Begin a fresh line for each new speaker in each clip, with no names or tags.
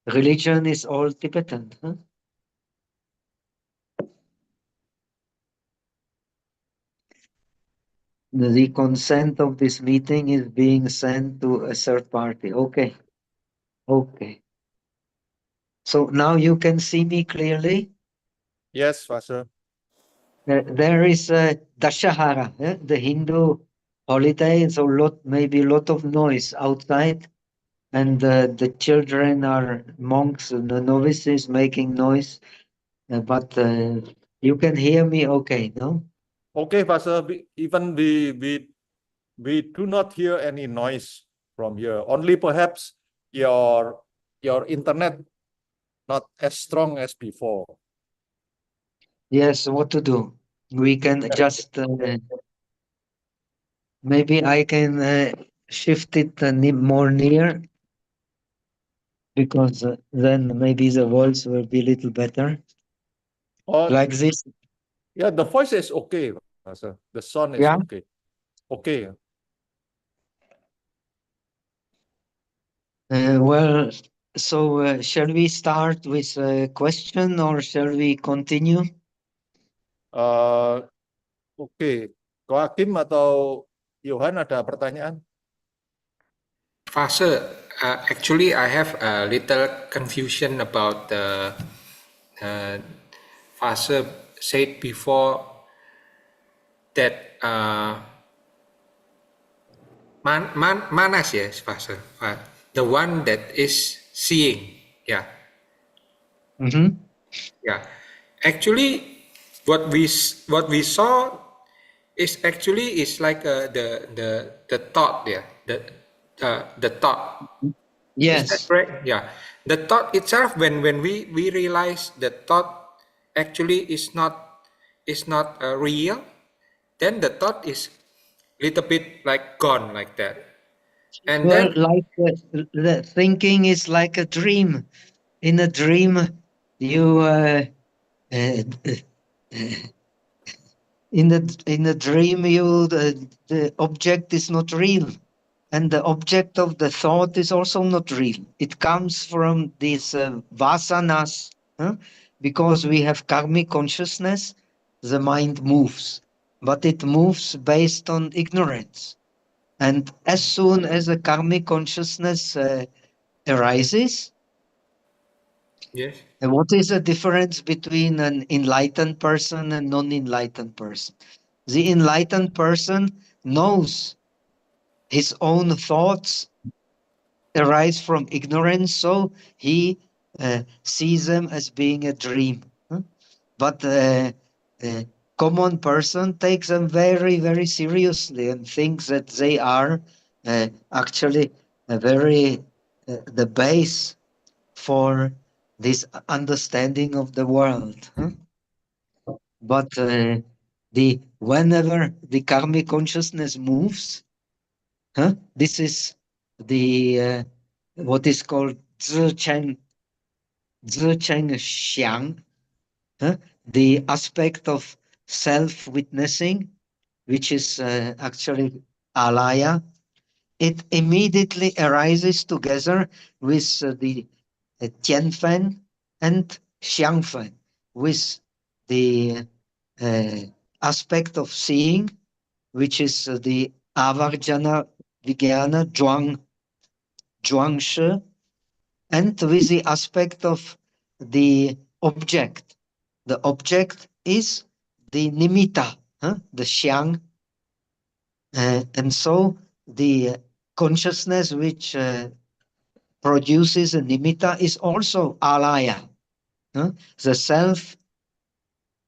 Religion is all Tibetan. Huh? The consent of this meeting is being sent to a third party. Okay. Okay. So now you can see me clearly.
Yes, Pastor.
There is a Dashahara, the Hindu holiday. So maybe a lot of noise outside, and the children are monks and the novices making noise. But you can hear me okay, no?
Okay, Pastor. Even we do not hear any noise from here. Only perhaps your internet not as strong as before.
Yes, what to do? We can just maybe I can shift it more near because then maybe the voice will be a little better.
Oh,
Like this.
yeah, the voice is okay, Pastor. The sound is
Yeah.
okay. Okay.
Well, so shall we start with a question or shall we continue?
Uh, okay. Ko Hakim atau Johan ada pertanyaan?
Pastor, actually, I have a little confusion about the Pastor said before that manas, yes, Pastor, the one that is seeing, yeah,
Mm-hmm.
yeah. Actually, what we saw is actually is like the thought there, the thought. Is that
Yes.
correct? Yeah. The thought itself, when we realize the thought actually is not real, then the thought is little bit like gone like that. And
Well,
then
like the thinking is like a dream. In a dream, you uh, in the dream you the object is not real, and the object of the thought is also not real. It comes from these vasanas, huh? Because we have karmic consciousness. The mind moves, but it moves based on ignorance. And as soon as a karmic consciousness arises,
yes,
and what is the difference between an enlightened person and non-enlightened person? The enlightened person knows his own thoughts arise from ignorance, so he sees them as being a dream. Huh? But a common person takes them very, very seriously and thinks that they are actually a very the base for this understanding of the world. Huh? But the whenever the karmic consciousness moves, huh? This is the what is called Zicheng Xiang, huh? The aspect of self-witnessing, which is actually alaya. It immediately arises together with the Tianfen and Xiangfen, with the uh, aspect of seeing, which is the Avarjana Vijnana Zhuangshi, and with the aspect of the object. The object is the nimitta, huh? The Xiang. And so the consciousness which produces a nimitta is also alaya. Huh? The self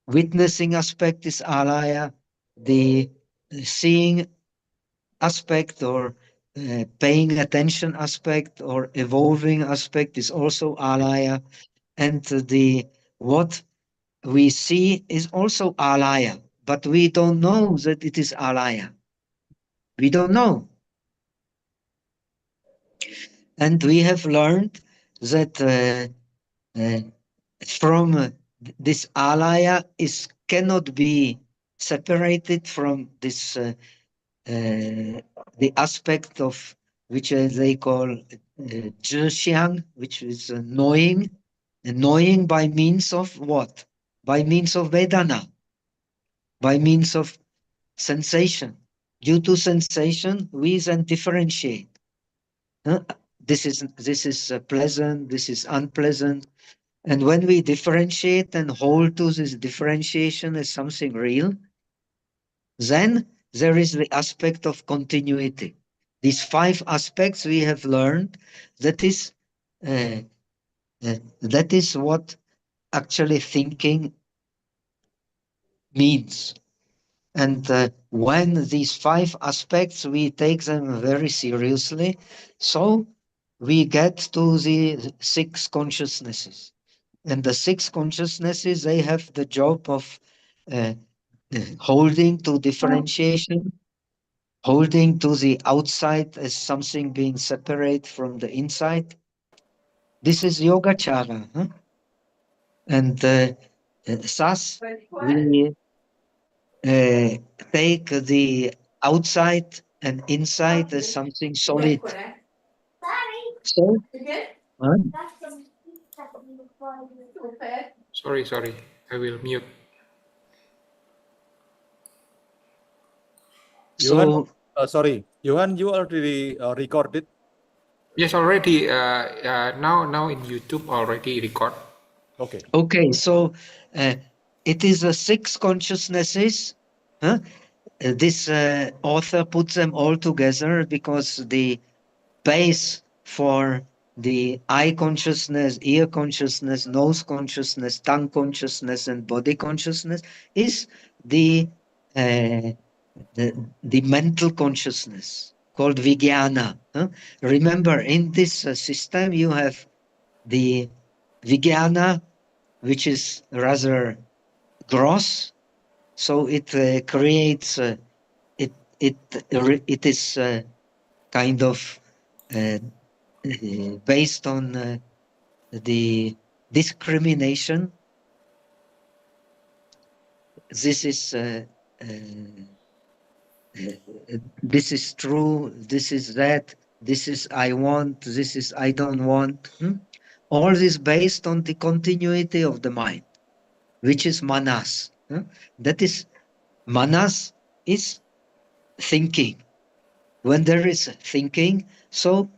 witnessing aspect is alaya. The seeing aspect or paying attention aspect or evolving aspect is also alaya. And the what we see is also alaya, but we don't know that it is alaya. We don't know. And we have learned that uh, from this alaya is cannot be separated from this the aspect of which they call zhixiang, which is knowing, and knowing by means of what? By means of Vedana, by means of sensation. Due to sensation, we then differentiate. This is pleasant, this is unpleasant. And when we differentiate and hold to this differentiation as something real, then there is the aspect of continuity. These 5 aspects we have learned, that is, uh, that is what actually thinking means. And when these 5 aspects, we take them very seriously, so we get to the 6 consciousnesses. And the 6 consciousnesses, they have the job of uh, holding to differentiation, holding to the outside as something being separate from the inside. This is Yogacara. Huh? And thus, we uh, take the outside and inside as something solid. So, huh?
Sorry, I will mute.
Johan,
So,
sorry, Johan, you already recorded.
Yes, already. Now in YouTube already record.
Okay.
okay, so it is the 6 consciousnesses. Huh? This author puts them all together because the base for the eye consciousness, ear consciousness, nose consciousness, tongue consciousness, and body consciousness is the uh, the mental consciousness called Vijnana. Huh? Remember, in this system, you have the Vijnana, which is rather gross, so it creates it it it is kind of uh, based on the discrimination. This is this is true. This is that. This is I want. This is I don't want. All this based on the continuity of the mind, which is manas. That is manas is thinking. When there is thinking, so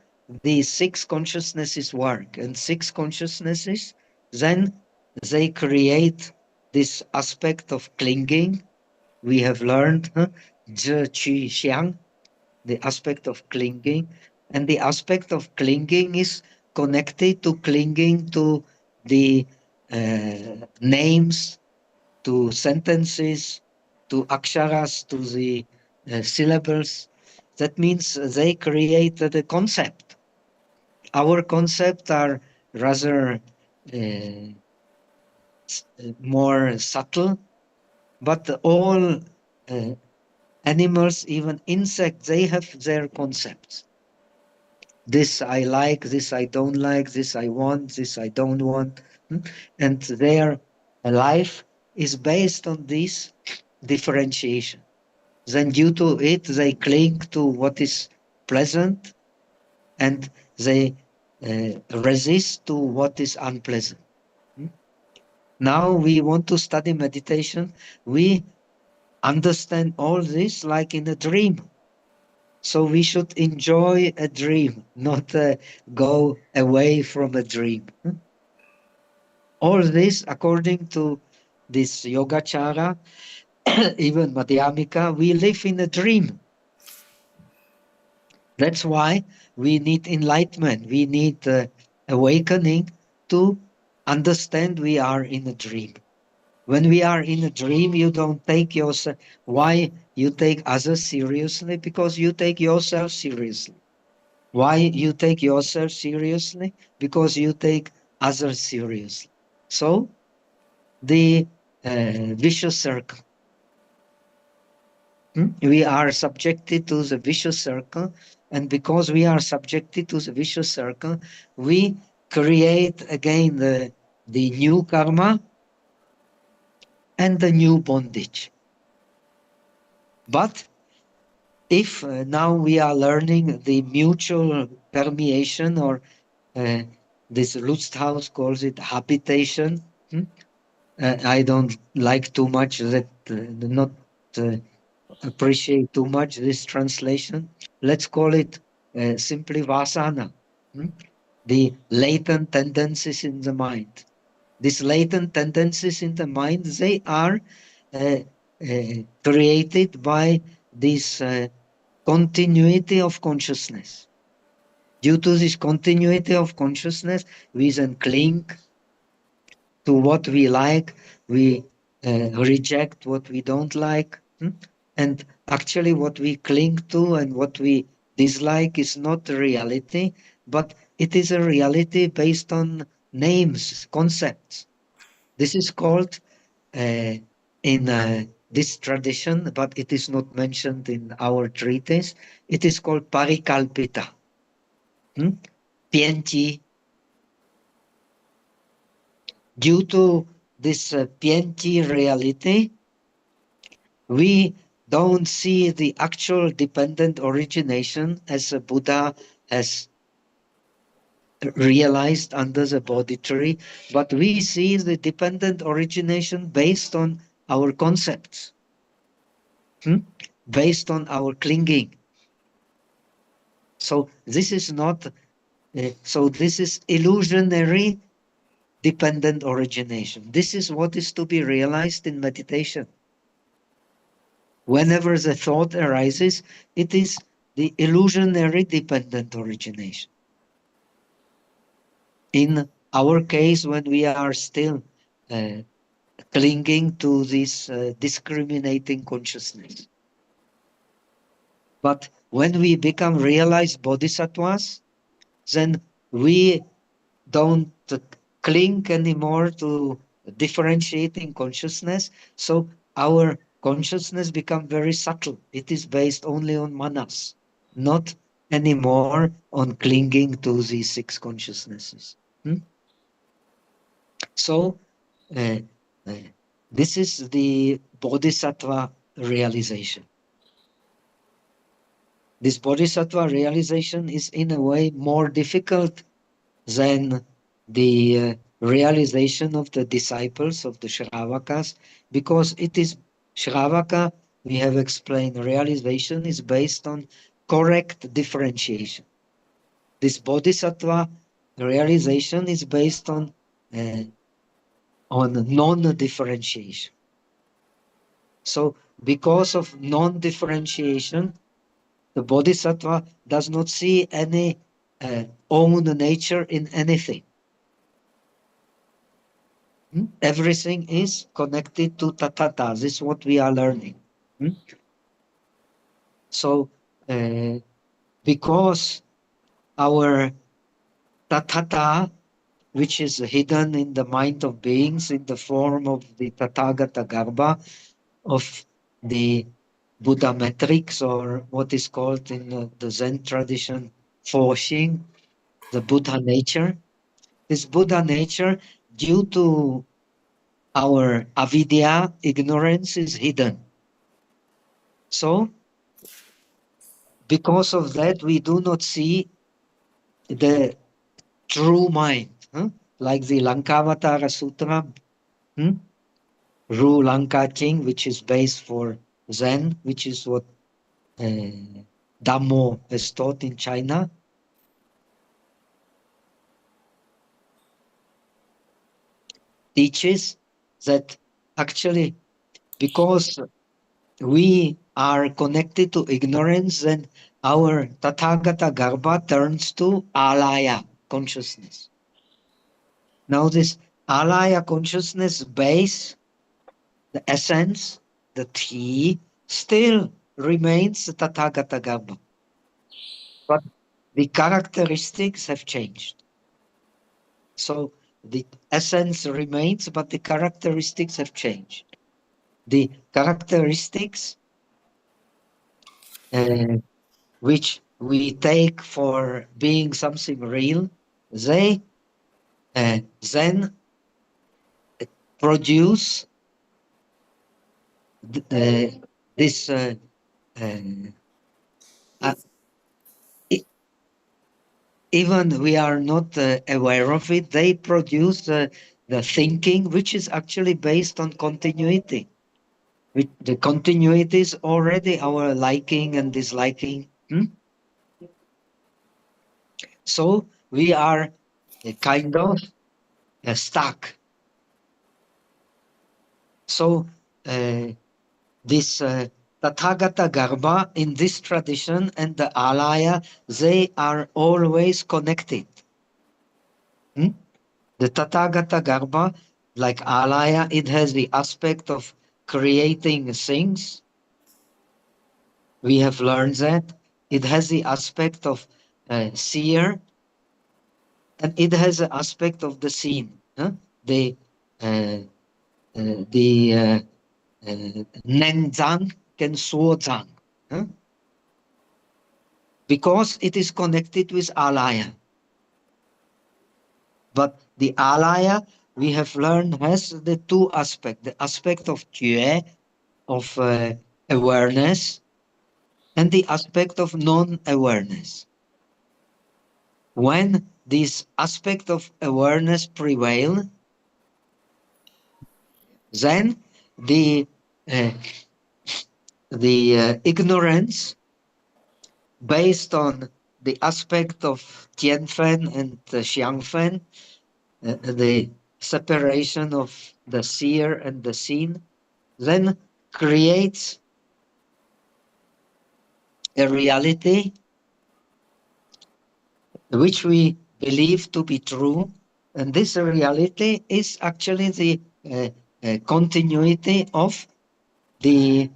the 6 consciousnesses work, and 6 consciousnesses, then they create this aspect of clinging. We have learned zhi, qi, xiang, the aspect of clinging, and the aspect of clinging is connected to clinging to the names, to sentences, to aksharas, to the syllables. That means they created a concept. Our concepts are rather more subtle, but all animals, even insects, they have their concepts. This I like, this I don't like, this I want, this I don't want. And their life is based on this differentiation. Then due to it, they cling to what is pleasant, and they resist to what is unpleasant. Now we want to study meditation. We understand all this like in a dream. So we should enjoy a dream, not go away from a dream. All this, according to this Yogacara, even Madhyamika, we live in a dream. That's why we need enlightenment. We need awakening to understand we are in a dream. When we are in a dream, you don't take yourself. Why you take others seriously? Because you take yourself seriously. Why you take yourself seriously? Because you take others seriously. So the vicious circle. We are subjected to the vicious circle, and because we are subjected to the vicious circle, we create again the new karma and the new bondage. But if now we are learning the mutual permeation, or this Lusthaus calls it habitation. I don't like too much that, not appreciate too much this translation. Let's call it simply vasana, the latent tendencies in the mind. These latent tendencies in the mind, they are created by this continuity of consciousness. Due to this continuity of consciousness, we then cling to what we like, we reject what we don't like. And actually, what we cling to and what we dislike is not reality, but it is a reality based on names, concepts. This is called in this tradition, but it is not mentioned in our treatise. It is called parikalpita. Pienti. Due to this pienti reality, we don't see the actual dependent origination as a Buddha has realized under the Bodhi tree, but we see the dependent origination based on our concepts, based on our clinging. So this is not, so this is illusionary dependent origination. This is what is to be realized in meditation. Whenever the thought arises, it is the illusionary dependent origination. In our case, when we are still clinging to this discriminating consciousness. But when we become realized bodhisattvas, then we don't cling anymore to differentiating consciousness. So our consciousness become very subtle. It is based only on manas, not anymore on clinging to these six consciousnesses. So uh, uh, this is the bodhisattva realization. This bodhisattva realization is in a way more difficult than the realization of the disciples of the Shravakas, because it is Shravaka, we have explained, realization is based on correct differentiation. This bodhisattva realization is based on non-differentiation. So because of non-differentiation, the bodhisattva does not see any own nature in anything. Everything is connected to tatata. This is what we are learning. So, because our tatata, which is hidden in the mind of beings in the form of the Tathagata Garbha, of the Buddha metrics, or what is called in the Zen tradition, Foxing, the Buddha nature. This Buddha nature, due to our avidya, ignorance, is hidden. So, because of that, we do not see the true mind, like the Lankavatara Sutra, Ru Lanka King, which is based for Zen, which is what Dhammo is taught in China. Teaches that actually, because we are connected to ignorance, then our Tathagata Garbha turns to alaya, consciousness. Now this alaya consciousness base, the essence, the tea, still remains the Tathagata Garbha. But the characteristics have changed. So the essence remains, but the characteristics have changed. The characteristics which we take for being something real, they then produce this uh, even we are not aware of it, they produce the thinking, which is actually based on continuity. The continuity is already our liking and disliking. So we are kind of stuck. So this Tathagata Garbha in this tradition and the Alaya, they are always connected. The Tathagata Garbha, like Alaya, it has the aspect of creating things. We have learned that. It has the aspect of seer, and it has the aspect of the seen. The Nengzang Ken Suozang. Because it is connected with Alaya. But the Alaya, we have learned, has the two aspects. The aspect of Jue, of awareness, and the aspect of non-awareness. When this aspect of awareness prevail, then the ignorance based on the aspect of Tianfen and Xiangfen, the separation of the seer and the seen, then creates a reality which we believe to be true. And this reality is actually the continuity of the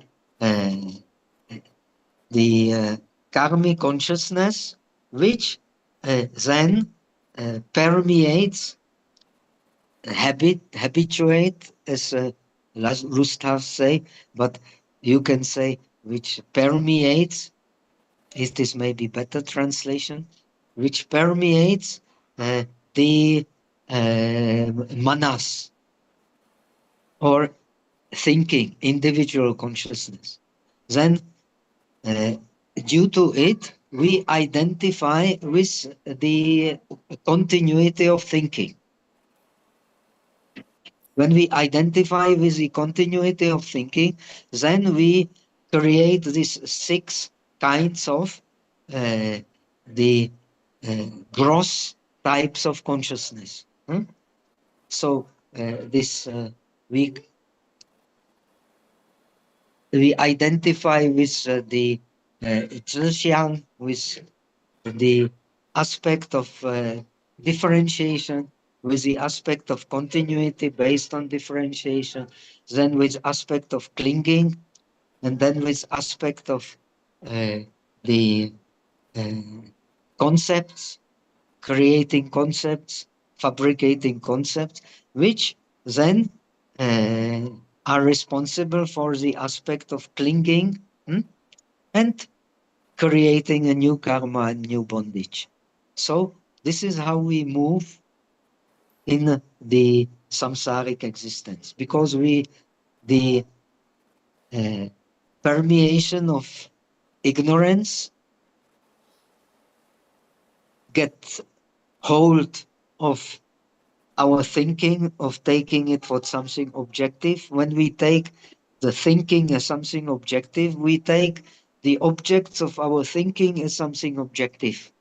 karmic consciousness, which then permeates, habituate, as Rustav say, but you can say which permeates, is this maybe better translation, which permeates the manas, or thinking, individual consciousness. Then due to it, we identify with the continuity of thinking. When we identify with the continuity of thinking, then we create these 6 kinds of the gross types of consciousness. So this we identify with the Zhixiang, with the aspect of differentiation, with the aspect of continuity based on differentiation, then with aspect of clinging, and then with aspect of the concepts, creating concepts, fabricating concepts, which then are responsible for the aspect of clinging and creating a new karma and new bondage. So this is how we move in the samsaric existence, because the permeation of ignorance get hold of our thinking, of taking it for something objective. When we take the thinking as something objective, we take the objects of our thinking as something objective.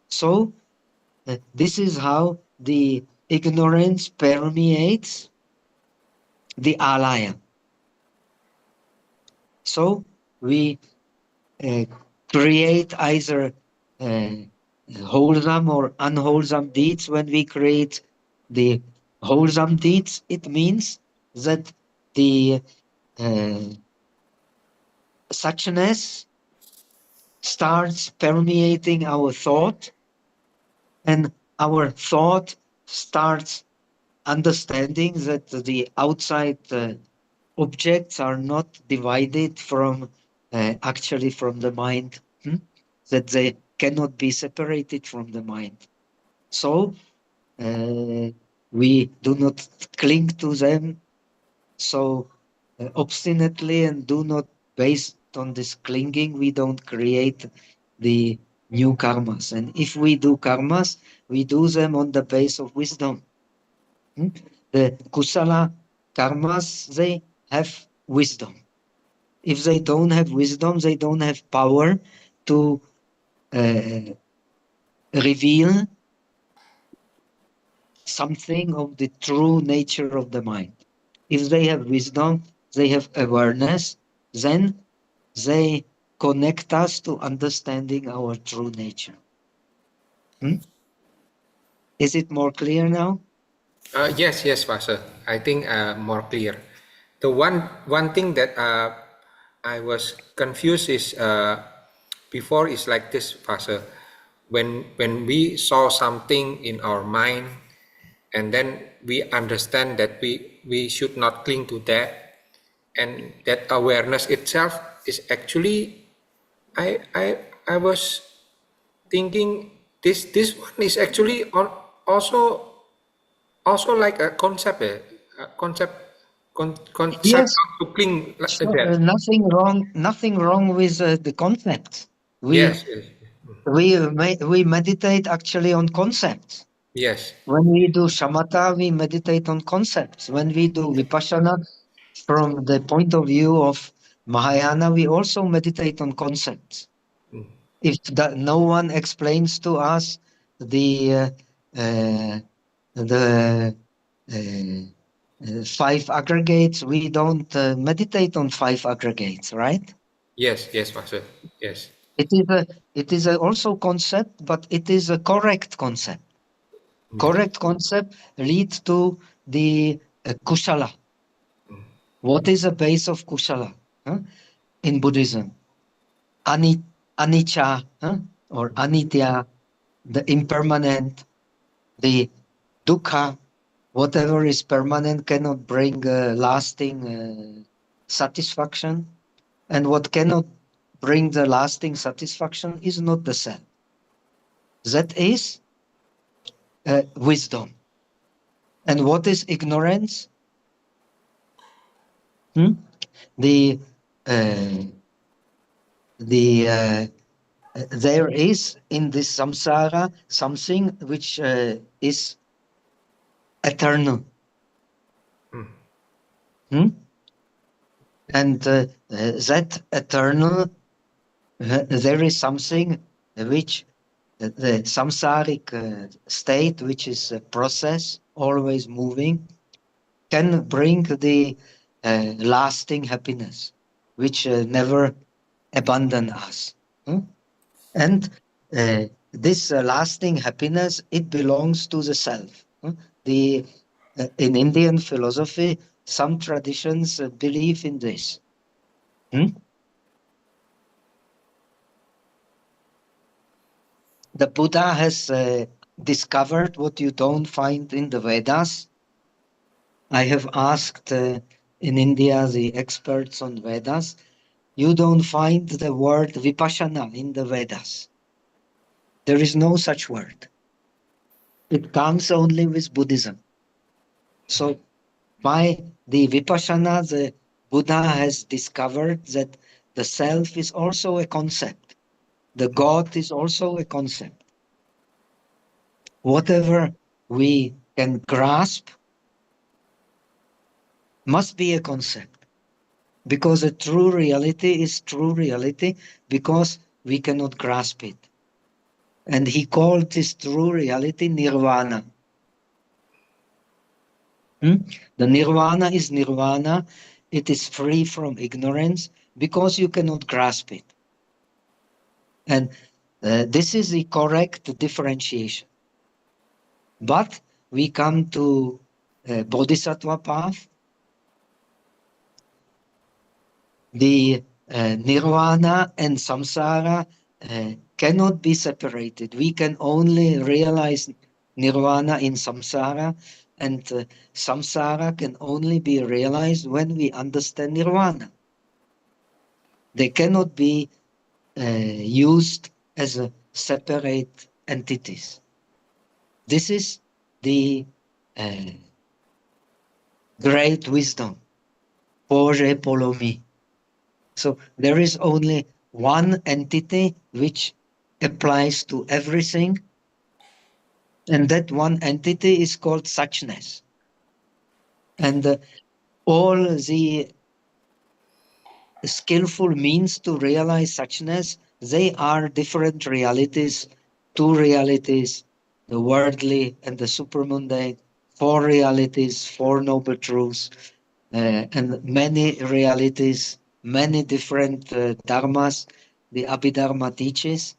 So this is how the ignorance permeates the alaya. So we create either wholesome or unwholesome deeds. When we create the wholesome deeds, it means that the suchness starts permeating our thought, and our thought starts understanding that the outside objects are not divided from actually from the mind, that they cannot be separated from the mind. So we do not cling to them so obstinately, and do not, based on this clinging, we don't create the new karmas. And if we do karmas, we do them on the base of wisdom. The kusala karmas, they have wisdom. If they don't have wisdom, they don't have power to reveal something of the true nature of the mind. If they have wisdom, they have awareness, then they connect us to understanding our true nature. Is it more clear now?
Yes, Pastor. I think more clear. The one thing that I was confused is before is like this, Pastor. When we saw something in our mind, and then we understand that we should not cling to that, and that awareness itself is actually I was thinking this one is actually also like a concept, a concept, concept
Yes,
not to cling like
sure.
that.
Nothing wrong with the concept.
Yes, yes,
We meditate actually on concepts.
yes,
When we do shamatha, we meditate on concepts. When we do vipassana, from the point of view of Mahayana, we also meditate on concepts. If no one explains to us the uh, the five aggregates, we don't meditate on five aggregates, right?
yes, Pastor. Yes,
It is a also concept, but it is a correct concept. Correct concept leads to the kushala. What is the base of kushala in Buddhism? Anicca or anitya, the impermanent, the dukkha, whatever is permanent cannot bring lasting satisfaction. And what cannot bring the lasting satisfaction is not the self. That is wisdom. And what is ignorance? Hmm? The uh, there is in this samsara something which is eternal. Hmm? And that eternal, there is something which the samsaric state, which is a process, always moving, can bring the lasting happiness, which never abandon us. And this lasting happiness, it belongs to the self. The In Indian philosophy, some traditions believe in this. The Buddha has discovered what you don't find in the Vedas. I have asked in India the experts on Vedas. You don't find the word Vipassana in the Vedas. There is no such word. It comes only with Buddhism. So by the Vipassana, the Buddha has discovered that the self is also a concept. The God is also a concept. Whatever we can grasp must be a concept, because a true reality is true reality because we cannot grasp it. And he called this true reality nirvana. The nirvana is nirvana. It is free from ignorance because you cannot grasp it. And this is the correct differentiation. But we come to bodhisattva path. The nirvana and samsara cannot be separated. We can only realize nirvana in samsara, and samsara can only be realized when we understand nirvana. They cannot be used as a separate entities. This is the great wisdom, Pore Polomi. So there is only one entity which applies to everything, and that one entity is called suchness. And all the skillful means to realize suchness, they are different realities, two realities, the worldly and the supermundane, four realities, four noble truths, and many realities, many different dharmas the Abhidharma teaches.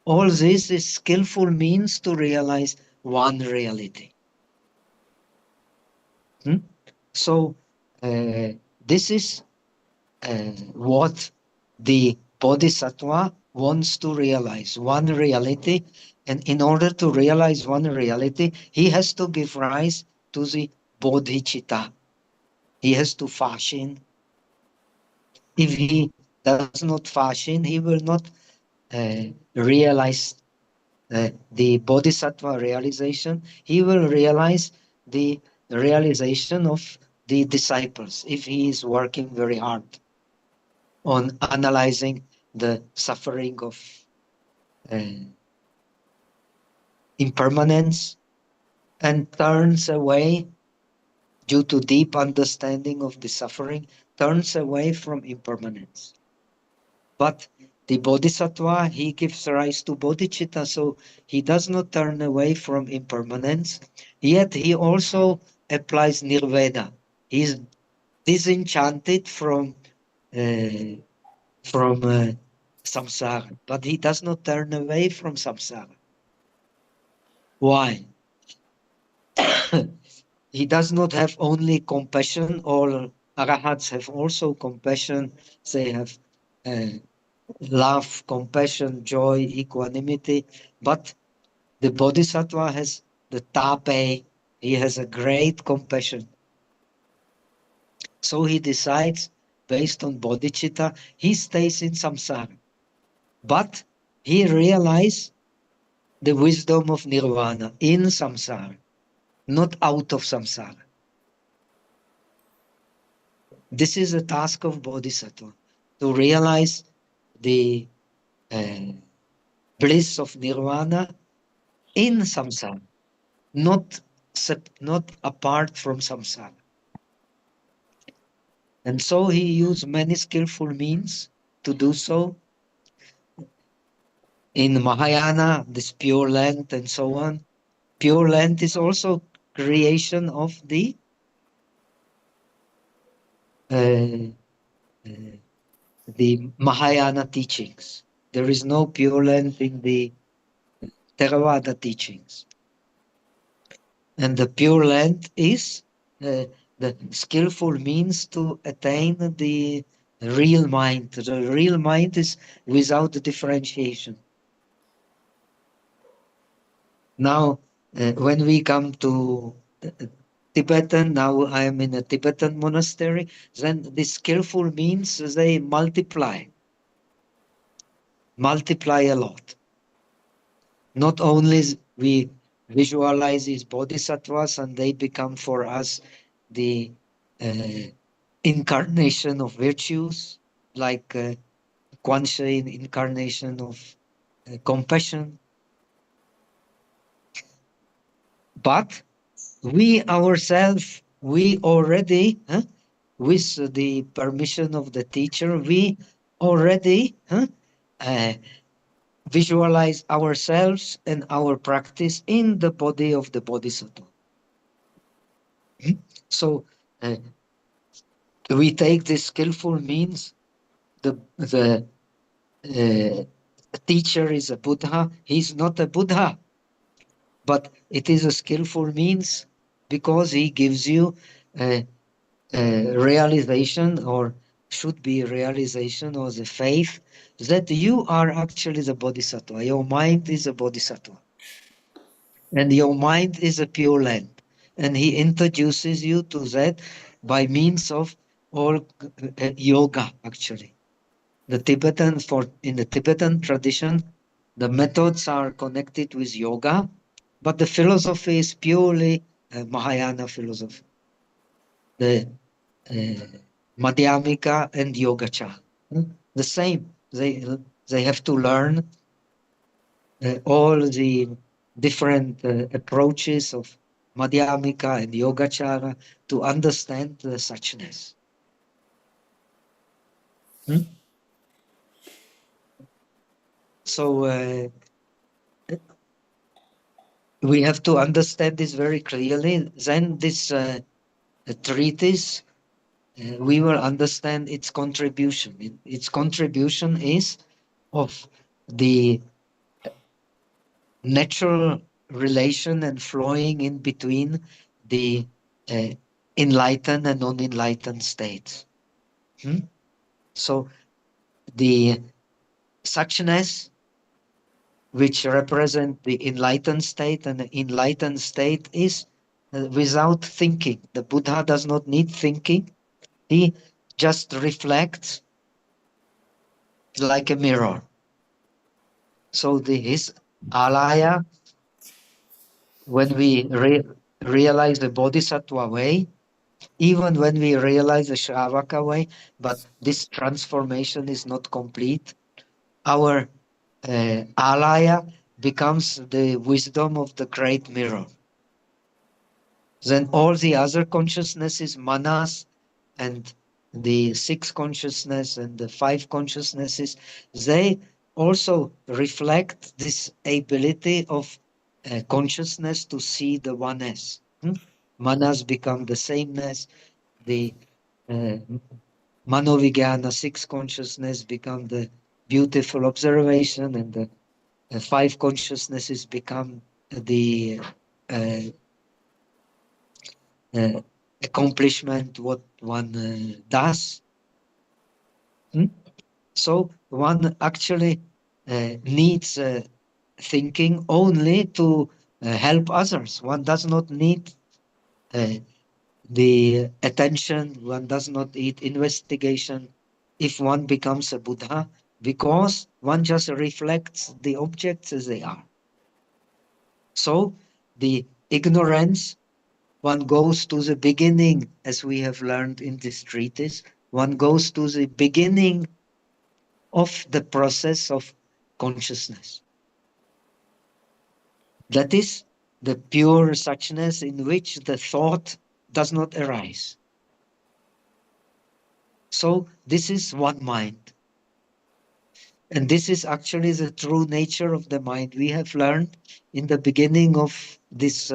All this is skillful means to realize one reality. Hmm? So this is what the bodhisattva wants to realize, one reality. And in order to realize one reality, he has to give rise to the bodhicitta. He has to fashion. If he does not fashion, he will not realize the bodhisattva realization. He will realize the realization of the disciples if he is working very hard on analyzing the suffering of uh, impermanence and turns away due to deep understanding of the suffering, turns away from impermanence. But the bodhisattva, he gives rise to bodhicitta, so he does not turn away from impermanence, yet he also applies nirvana. He is disenchanted uh, from samsara, but he does not turn away from samsara. Why? He does not have only compassion. All arahats have also compassion. They have love, compassion, joy, equanimity. But the bodhisattva has the tape. He has a great compassion. So he decides, based on bodhicitta, he stays in samsara. But he realizes the wisdom of nirvana in samsara, not out of samsara. This is a task of bodhisattva, to realize the uh, bliss of nirvana in samsara, not apart from samsara. And so he used many skillful means to do so. In Mahayana, this pure land and so on. Pure land is also creation of uh, uh, the Mahayana teachings. There is no pure land in the Theravada teachings. And the pure land is the skillful means to attain the real mind. The real mind is without differentiation. Now, when we come to Tibetan, now I am in a Tibetan monastery, then the skillful means they multiply a lot. Not only we visualize these bodhisattvas and they become for us the incarnation of virtues, like Quan Yin, incarnation of compassion, but we ourselves, we already, with the permission of the teacher, we already uh, visualize ourselves and our practice in the body of the bodhisattva. So we take this skillful means. The teacher is a Buddha. He's not a Buddha, but it is a skillful means because he gives you a realization, or should be a realization, or the faith that you are actually the bodhisattva. Your mind is a bodhisattva. And your mind is a pure land. And he introduces you to that by means of all yoga, actually. In the Tibetan tradition, the methods are connected with yoga, but the philosophy is purely Mahayana philosophy. The Madhyamika and Yogacha. The same. They have to learn all the different approaches of Madhyamika and Yogacara to understand the suchness. Hmm? So we have to understand this very clearly. Then this treatise, we will understand its contribution. Its contribution is of the natural relation and flowing in between the uh, enlightened and non-enlightened states. Hmm? So the suchness, which represent the enlightened state, and the enlightened state is without thinking. The Buddha does not need thinking. He just reflects like a mirror. So his alaya, when we realize the bodhisattva way, even when we realize the Shravaka way, but this transformation is not complete, our alaya becomes the wisdom of the great mirror. Then all the other consciousnesses, manas, and the six consciousness and the five consciousnesses, they also reflect this ability of consciousness to see the oneness. Manas become the sameness, the Manovijnana, six consciousness, become the beautiful observation, and the five consciousnesses become the uh, accomplishment, what one does. So one actually needs thinking only to help others. One does not need the attention, one does not need investigation if one becomes a Buddha, because one just reflects the objects as they are. So the ignorance, one goes to the beginning, as we have learned in this treatise, one goes to the beginning of the process of consciousness. That is the pure suchness in which the thought does not arise. So this is one mind. And this is actually the true nature of the mind. We have learned in the beginning of this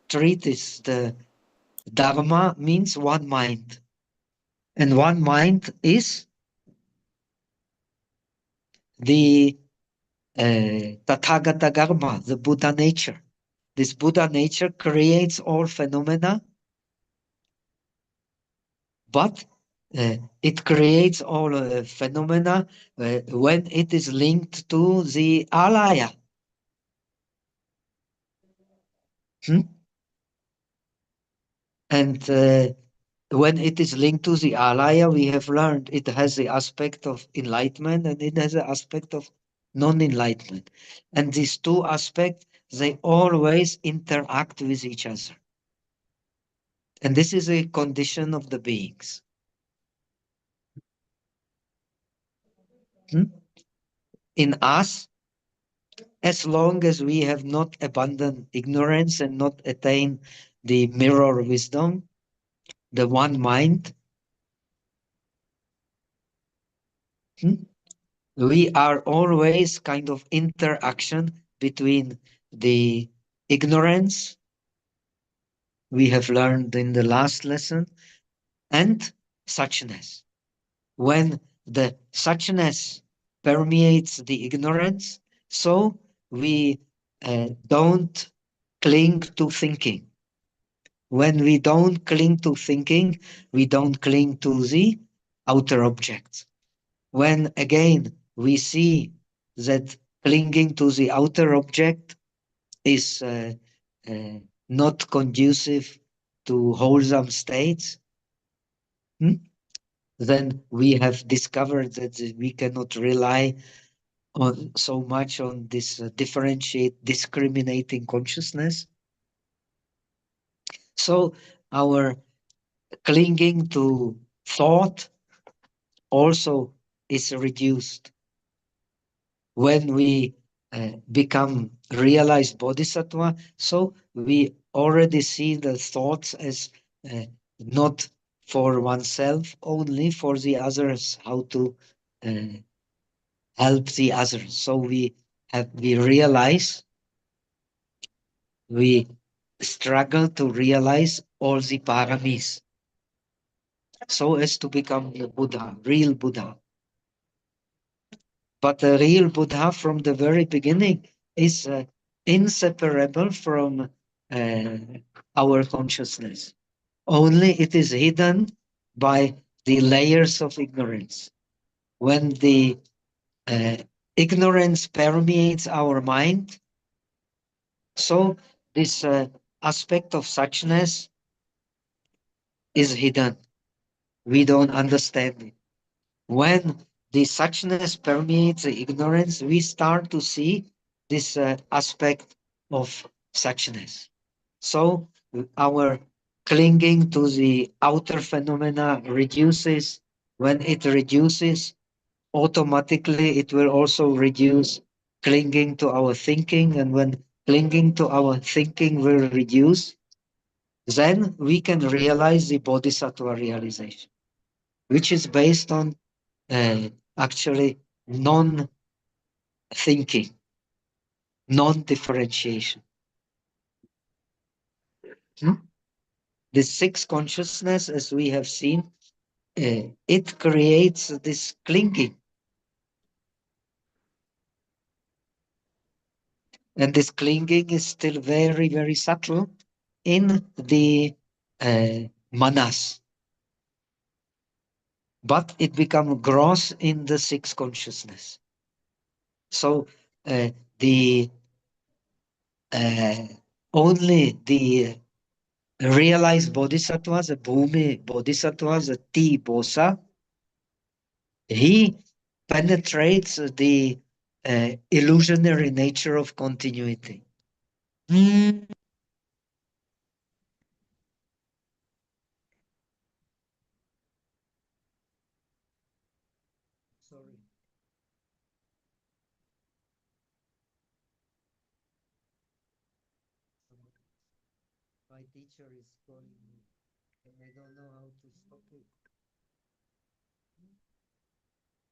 treatise, the Dharma means one mind. And one mind is the Tathagata Dharma, the Buddha nature. This Buddha nature creates all phenomena, but it creates all phenomena when it is linked to the alaya. Hmm? And when it is linked to the alaya, we have learned it has the aspect of enlightenment and it has the aspect of non-enlightenment. And these two aspects, they always interact with each other. And this is a condition of the beings. In us, as long as we have not abandoned ignorance and not attained the mirror wisdom, the one mind, we are always kind of interaction between the ignorance we have learned in the last lesson and suchness. When the suchness permeates the ignorance, so we don't cling to thinking. When we don't cling to thinking, we don't cling to the outer objects. When again we see that clinging to the outer object is not conducive to wholesome states, then we have discovered that we cannot rely on so much on this differentiate, discriminating consciousness. So our clinging to thought also is reduced when we become realized bodhisattva. So we already see the thoughts as not for oneself only, for the others, how to help the others. So we realize, we struggle to realize all the paramis so as to become the Buddha, real Buddha. But the real Buddha from the very beginning is inseparable from our consciousness. Only it is hidden by the layers of ignorance. When the ignorance permeates our mind, so this aspect of suchness is hidden. We don't understand it. When the suchness permeates the ignorance, we start to see this aspect of suchness. So our clinging to the outer phenomena reduces. When it reduces, automatically it will also reduce clinging to our thinking. And when clinging to our thinking will reduce, then we can realize the bodhisattva realization, which is based on actually non-thinking, non-differentiation. The sixth consciousness, as we have seen, it creates this clinging. And this clinging is still very, very subtle in the manas. But it becomes gross in the sixth consciousness. So the only the realized bodhisattvas, the Bhumi bodhisattvas, the Ti Bosa, he penetrates the illusionary nature of continuity. Sorry, my teacher is calling me and I don't know how to stop it.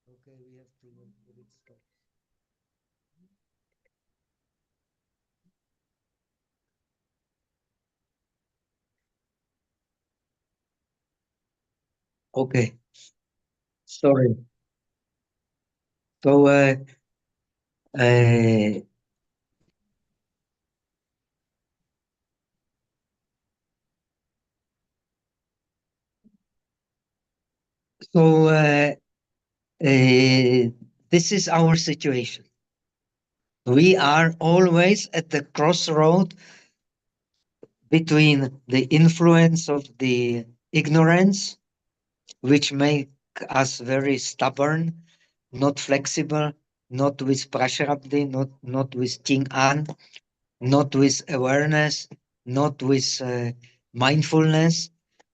Okay, we have to let it stop. Okay, sorry. So uh, so this is our situation. We are always at the crossroad between the influence of the ignorance, which make us very stubborn, not flexible, not with prasharabdhi, not with ting an, not with awareness, not with mindfulness,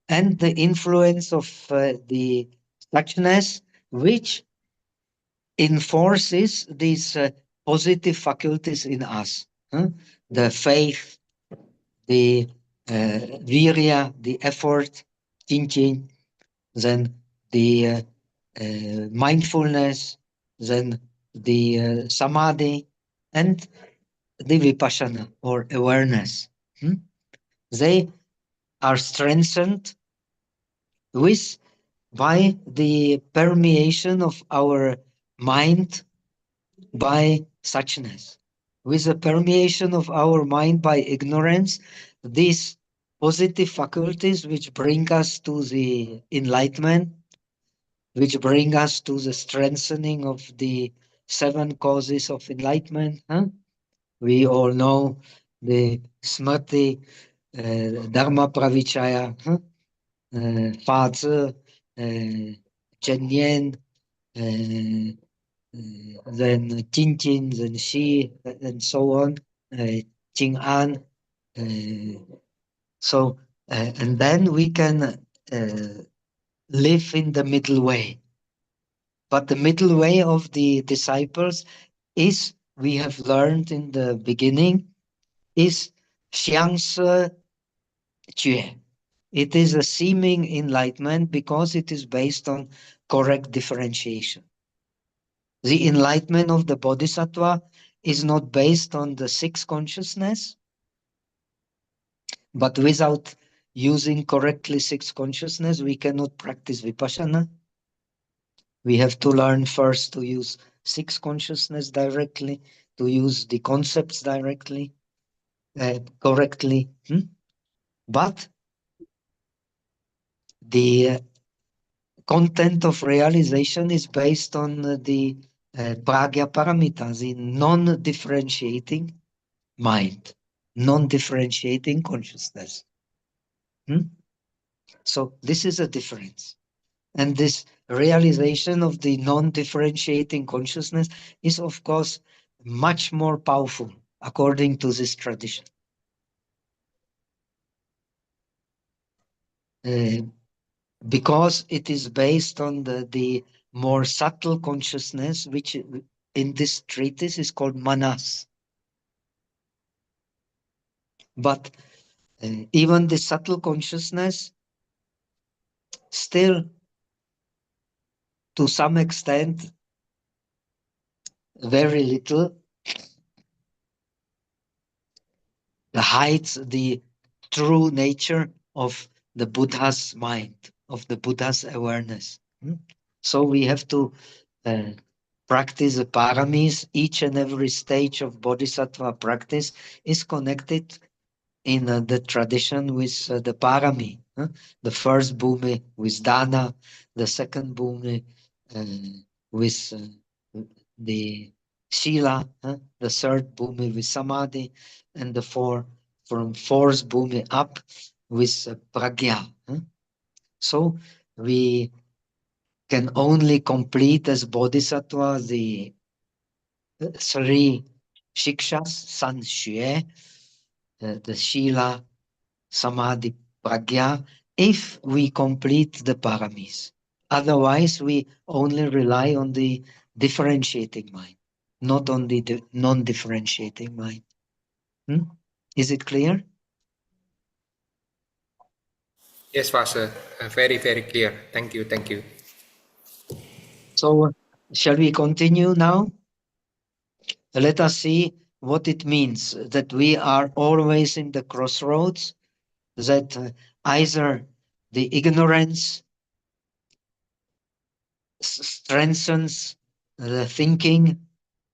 and the influence of the suchness, which enforces these positive faculties in us. The faith, the virya, the effort, thinking, then the mindfulness, then the samadhi, and the vipassana or awareness. They are strengthened with by the permeation of our mind by suchness. With the permeation of our mind by ignorance, these positive faculties which bring us to the enlightenment, which bring us to the strengthening of the seven causes of enlightenment. We all know the Smriti, Dharma Pravichaya, Fa Zi, Chen Yen, then Jin Jin, then Xi, and so on, Jing An. So, and then we can live in the middle way. But the middle way of the disciples is we have learned in the beginning is xiangshi jue. It is a seeming enlightenment because it is based on correct differentiation. The enlightenment of the bodhisattva is not based on the six consciousness, but without using correctly six consciousness, we cannot practice vipassana. We have to learn first to use six consciousness directly, to use the concepts directly, correctly. But the content of realization is based on the pragya paramita, the non-differentiating mind, non-differentiating consciousness. So this is a difference. And this realization of the non-differentiating consciousness is, of course, much more powerful according to this tradition. Because it is based on the more subtle consciousness, which in this treatise is called manas. But even the subtle consciousness still, to some extent, very little, hides the true nature of the Buddha's mind, of the Buddha's awareness. So we have to practice the paramis. Each and every stage of bodhisattva practice is connected in the tradition with the parami. The first bhumi with dana, the second bhumi with the sila, the third bhumi with samadhi, and the from fourth bhumi up with pragya. So we can only complete as bodhisattva the three shikshas, san xue, the sila, samadhi, pragya, if we complete the paramis. Otherwise, we only rely on the differentiating mind, not on the non-differentiating mind. Is it clear?
Yes, Master. Very, very clear. Thank you. Thank you.
So, shall we continue now? Let us see what it means that we are always in the crossroads, that either the ignorance strengthens the thinking,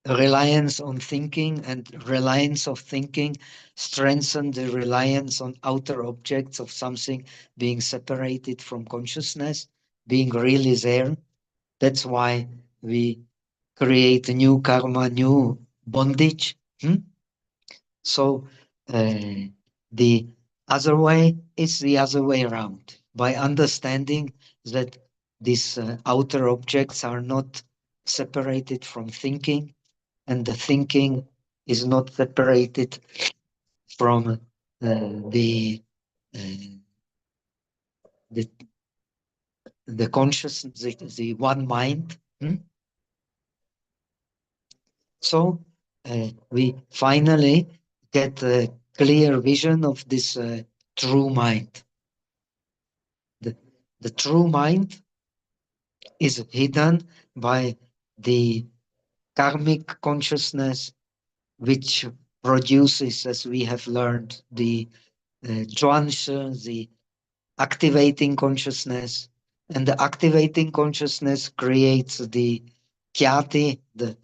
reliance on thinking, and reliance of thinking strengthen the reliance on outer objects of something being separated from consciousness, being really there. That's why we create a new karma, new bondage. So the other way is the other way around. By understanding that these outer objects are not separated from thinking, and the thinking is not separated from the the the consciousness, the one mind. So we finally get a clear vision of this true mind. The true mind is hidden by the karmic consciousness, which produces, as we have learned, the zhuanshe, the activating consciousness, and the activating consciousness creates the kyati, the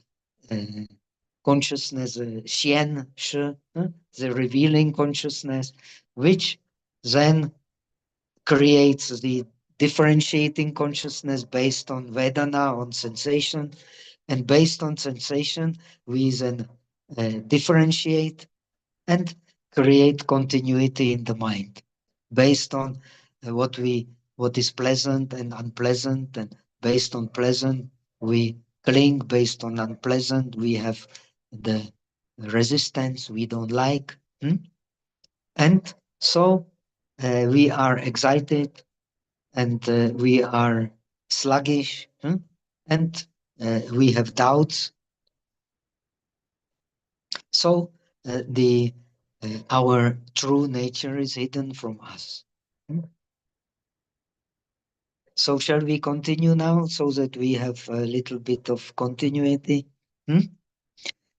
consciousness, xian shi, the revealing consciousness, which then creates the differentiating consciousness based on Vedana, on sensation, and based on sensation, we then differentiate and create continuity in the mind based on what is pleasant and unpleasant, and based on pleasant we cling, based on unpleasant we have the resistance, we don't like, and so we are excited, and we are sluggish, and we have doubts, So our true nature is hidden from us. So shall we continue now so that we have a little bit of continuity?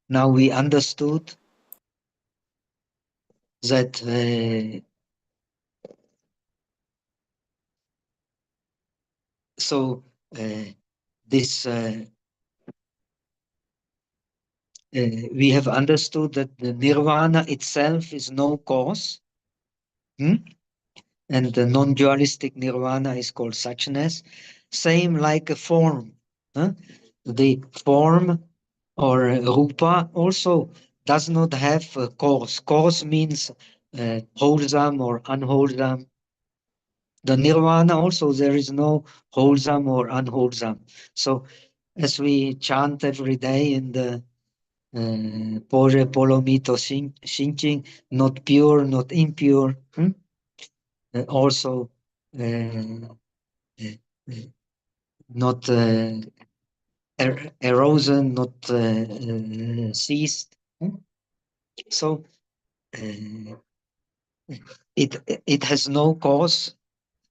Now we understood that this we have understood that the nirvana itself is no cause, and the non-dualistic nirvana is called suchness. Same like a form. The form or rupa also does not have a cause. Cause means wholesome or unwholesome. The nirvana also, there is no wholesome or unwholesome. So as we chant every day in the Pore Polomito Shinching, not pure, not impure. Also uh, not erosion, not ceased. So it has no cause,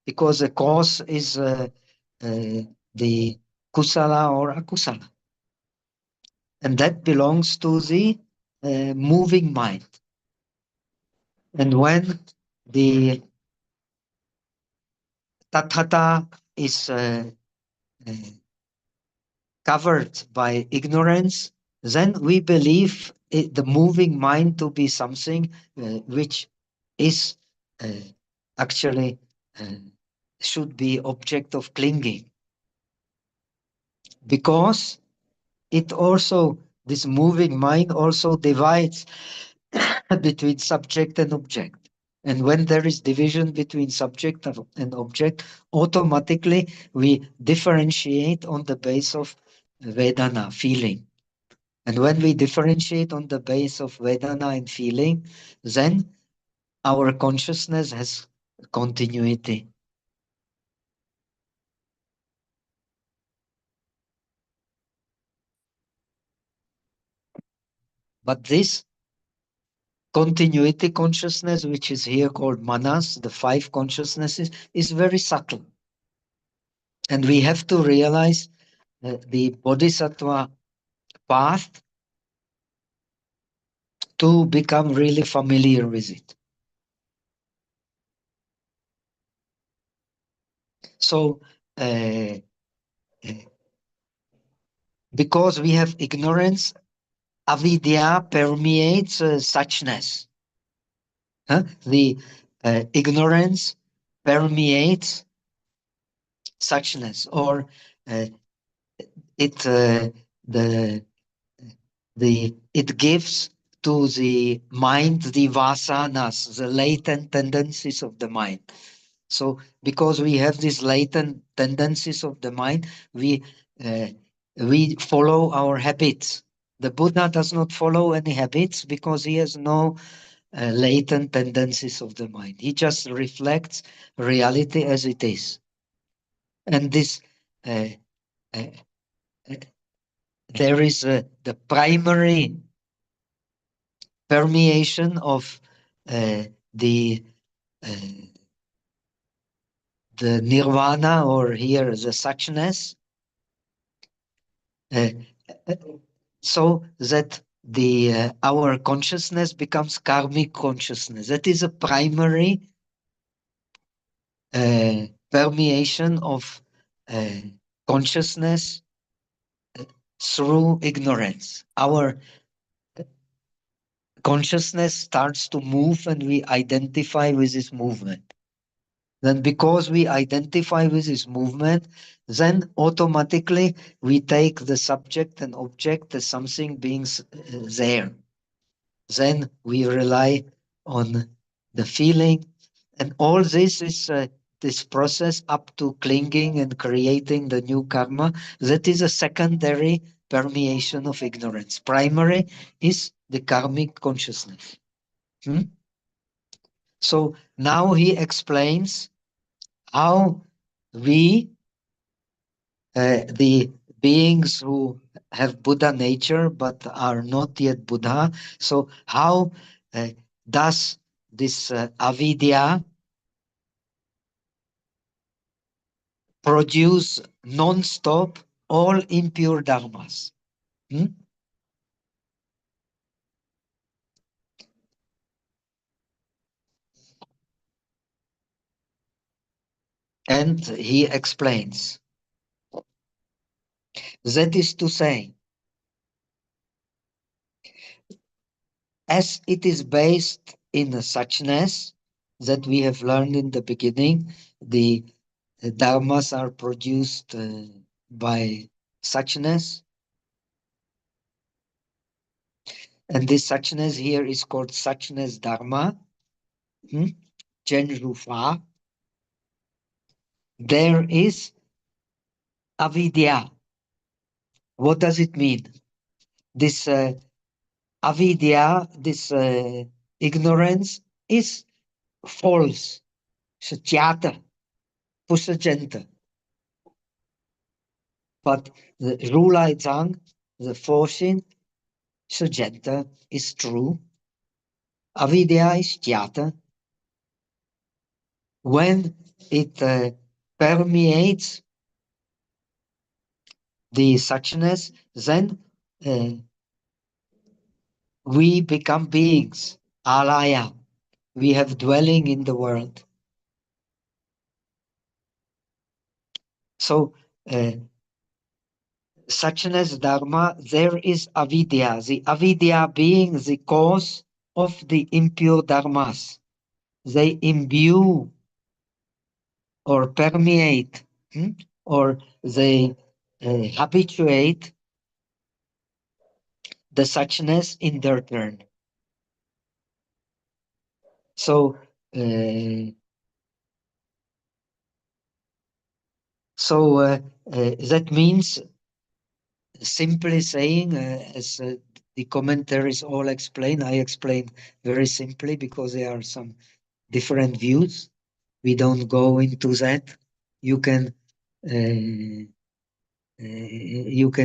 because the cause is the kusala or akusala, and that belongs to the moving mind. And when the tathata is covered by ignorance, then we believe the moving mind to be something which is actually should be object of clinging, because it also, this moving mind also divides between subject and object. And when there is division between subject and object, automatically we differentiate on the base of Vedana, feeling. And when we differentiate on the base of Vedana and feeling, then our consciousness has continuity. But this continuity consciousness, which is here called manas, the five consciousnesses, is very subtle. And we have to realize the bodhisattva path to become really familiar with it. So, because we have ignorance, avidya permeates suchness. The ignorance permeates suchness, or it gives to the mind the vasanas, the latent tendencies of the mind. So because we have these latent tendencies of the mind, we follow our habits. The Buddha does not follow any habits because he has no latent tendencies of the mind. He just reflects reality as it is. And this uh, uh, there is the primary permeation of the uh, the nirvana, or here the suchness, so that the our consciousness becomes karmic consciousness. That is a primary permeation of consciousness through ignorance. Our consciousness starts to move and we identify with this movement. Then because we identify with this movement, then automatically we take the subject and object as something being there. Then we rely on the feeling, and all this is this process up to clinging and creating the new karma. That is a secondary permeation of ignorance. Primary is the karmic consciousness. So now he explains how we beings who have Buddha nature but are not yet Buddha. So how does this avidya produce non-stop all impure dharmas? Hmm? And he explains. That is to say, as it is based in a suchness that we have learned in the beginning, the dharmas are produced by suchness. And this suchness here is called suchness dharma, Genrufa. There is avidya. What does it mean? This avidya, this ignorance is false, satyata, pusajanta. But the Rulai Zhang, the forcing, sujanta is true. Avidya is jhata. When it permeates the suchness, then we become beings, alaya. We have dwelling in the world. So, suchness dharma, there is avidya. The avidya being the cause of the impure dharmas. They imbue or permeate, or they habituate the suchness in their turn. So, that means, simply saying, as the commentaries all explain, I explain very simply because there are some different views. We don't go into that. You can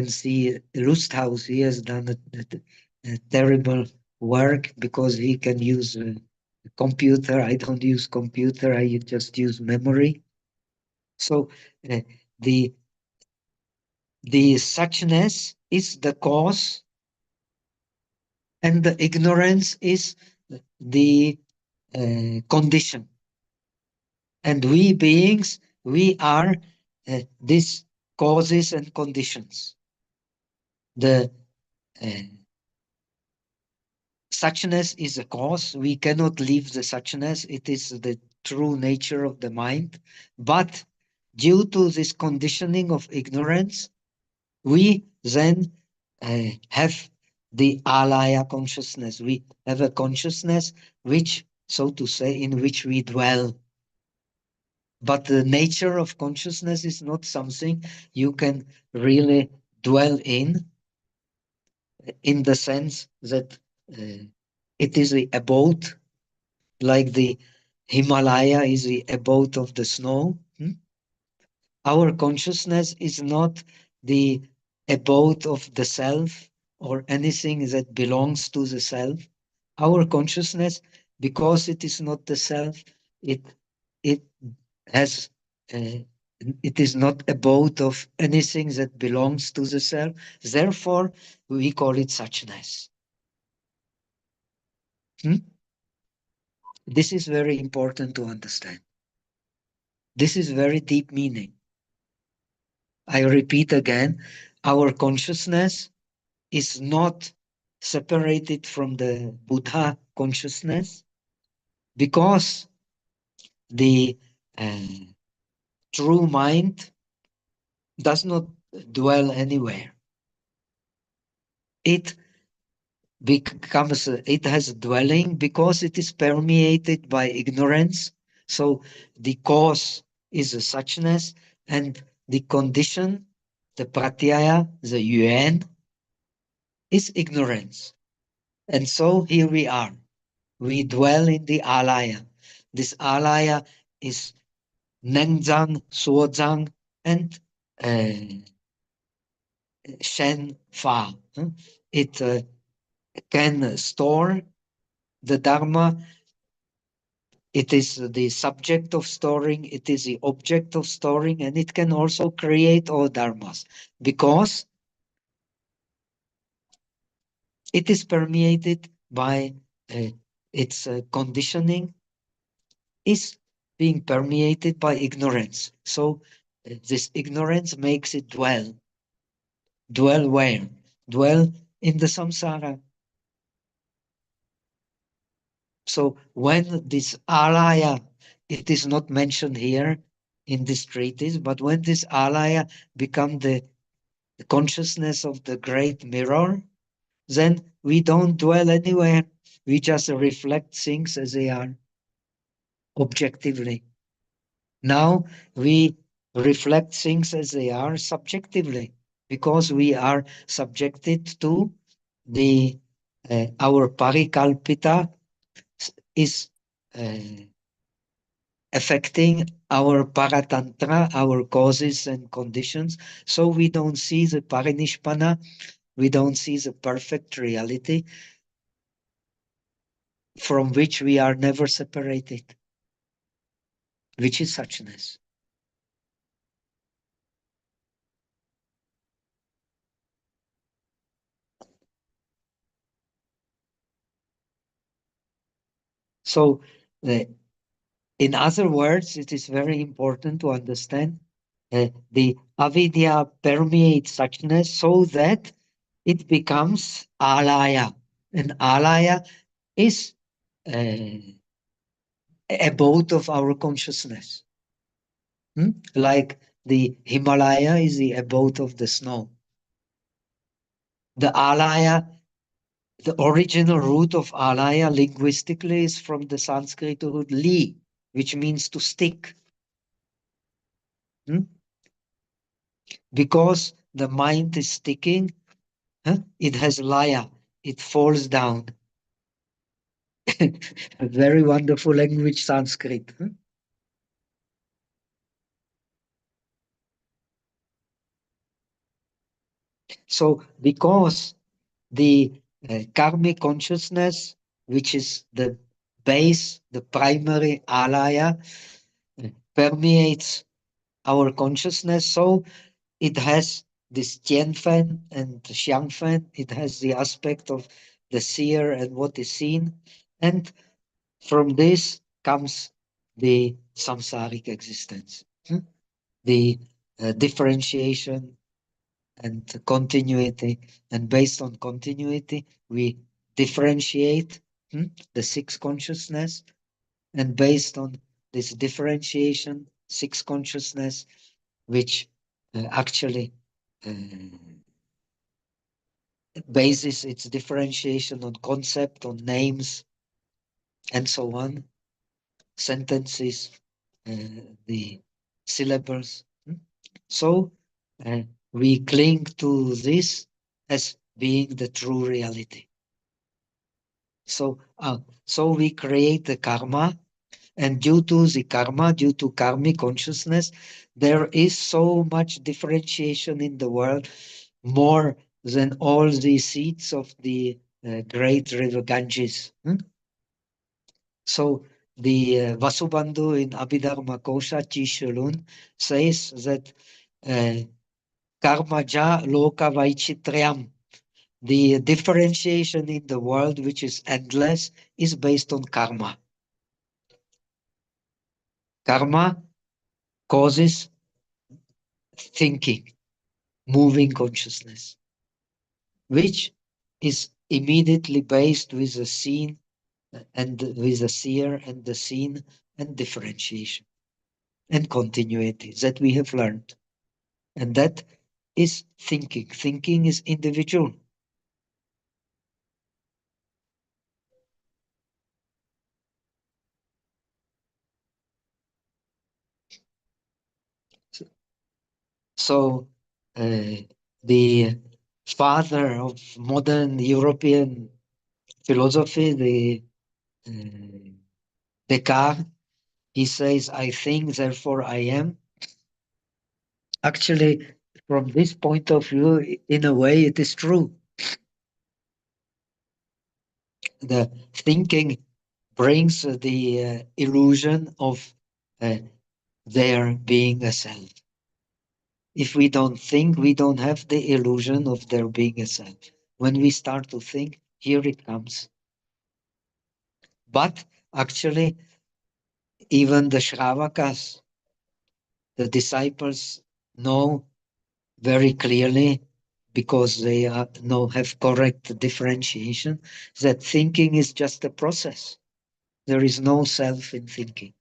see Lusthaus. He has done a terrible work because he can use a computer. I don't use computer. I just use memory. So the suchness is the cause, and the ignorance is the condition. And we beings, we are these causes and conditions. The suchness is a cause. We cannot leave the suchness. It is the true nature of the mind. But due to this conditioning of ignorance, we then have the alaya consciousness. We have a consciousness which, so to say, in which we dwell. But the nature of consciousness is not something you can really dwell in the sense that it is the abode, like the Himalaya is the abode of the snow. Our consciousness is not the abode of the self or anything that belongs to the self. Our consciousness, because it is not the self, it has it is not abode of anything that belongs to the self. Therefore, we call it suchness. This is very important to understand. This is very deep meaning. I repeat again, our consciousness is not separated from the Buddha consciousness because the true mind does not dwell anywhere. It becomes, it has dwelling because it is permeated by ignorance. So the cause is a suchness, and the condition, the pratyaya, the yuan, is ignorance. And so here we are. We dwell in the alaya. This alaya is Nengzang, Suozang, and Shen Fa. It can store the Dharma. It is the subject of storing, it is the object of storing, and it can also create all dharmas because it is permeated by its conditioning is being permeated by ignorance. So this ignorance makes it dwell. Dwell where? Dwell in the samsara. So when this alaya, it is not mentioned here in this treatise, but when this alaya become the consciousness of the great mirror, then we don't dwell anywhere. We just reflect things as they are objectively. Now we reflect things as they are subjectively because we are subjected to the our parikalpita is affecting our paratantra, our causes and conditions. So we don't see the parinishpana, we don't see the perfect reality from which we are never separated, which is suchness. So, in other words, it is very important to understand the avidya permeates suchness so that it becomes alaya. And alaya is abode of our consciousness. Like the Himalaya is the abode of the snow. The alaya, the original root of alaya linguistically is from the Sanskrit root li, which means to stick. Because the mind is sticking, it has laya, it falls down. A very wonderful language, Sanskrit. So because the karmic consciousness, which is the base, the primary alaya, permeates our consciousness, so it has this Tianfen and Xiangfen. It has the aspect of the seer and what is seen. And from this comes the samsaric existence. The differentiation and continuity. And based on continuity, we differentiate the six consciousness. And based on this differentiation, six consciousness, which actually bases its differentiation on concept, on names, and so on, sentences, the syllables. So we cling to this as being the true reality. So we create the karma, and due to the karma, due to karmic consciousness, there is so much differentiation in the world, more than all the seeds of the great river Ganges. So the Vasubandhu in Abhidharma Kosha Chishalun says that karmaja loka vaichitrayam, the differentiation in the world which is endless, is based on karma. Karma causes thinking, moving consciousness, which is immediately based with the seen and with the seer and the seen and differentiation and continuity that we have learned. And that is thinking. Thinking is individual. So the father of modern European philosophy, the Descartes, he says, I think, therefore I am. Actually, From this point of view, in a way, it is true. The thinking brings the illusion of there being a self. If we don't think, we don't have the illusion of there being a self. When we start to think, here it comes. But actually, even the Shravakas, the disciples, know very clearly, because they have correct differentiation, that thinking is just a process. There is no self in thinking.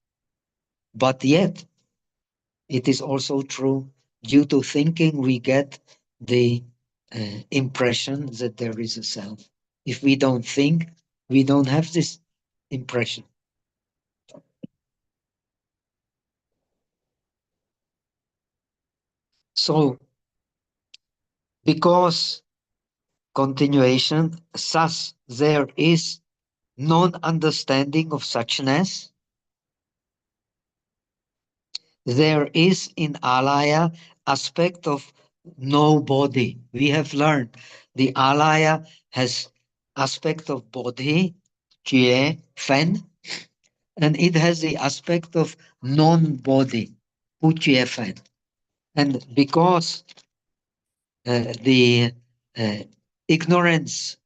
But yet, it is also true, due to thinking, we get the impression that there is a self. If we don't think, we don't have this impression. So, because continuation, thus there is non-understanding of suchness, there is in alaya aspect of no body. We have learned the alaya has aspect of body, jie, fen, and it has the aspect of non-body, puchie, fen. And because the ignorance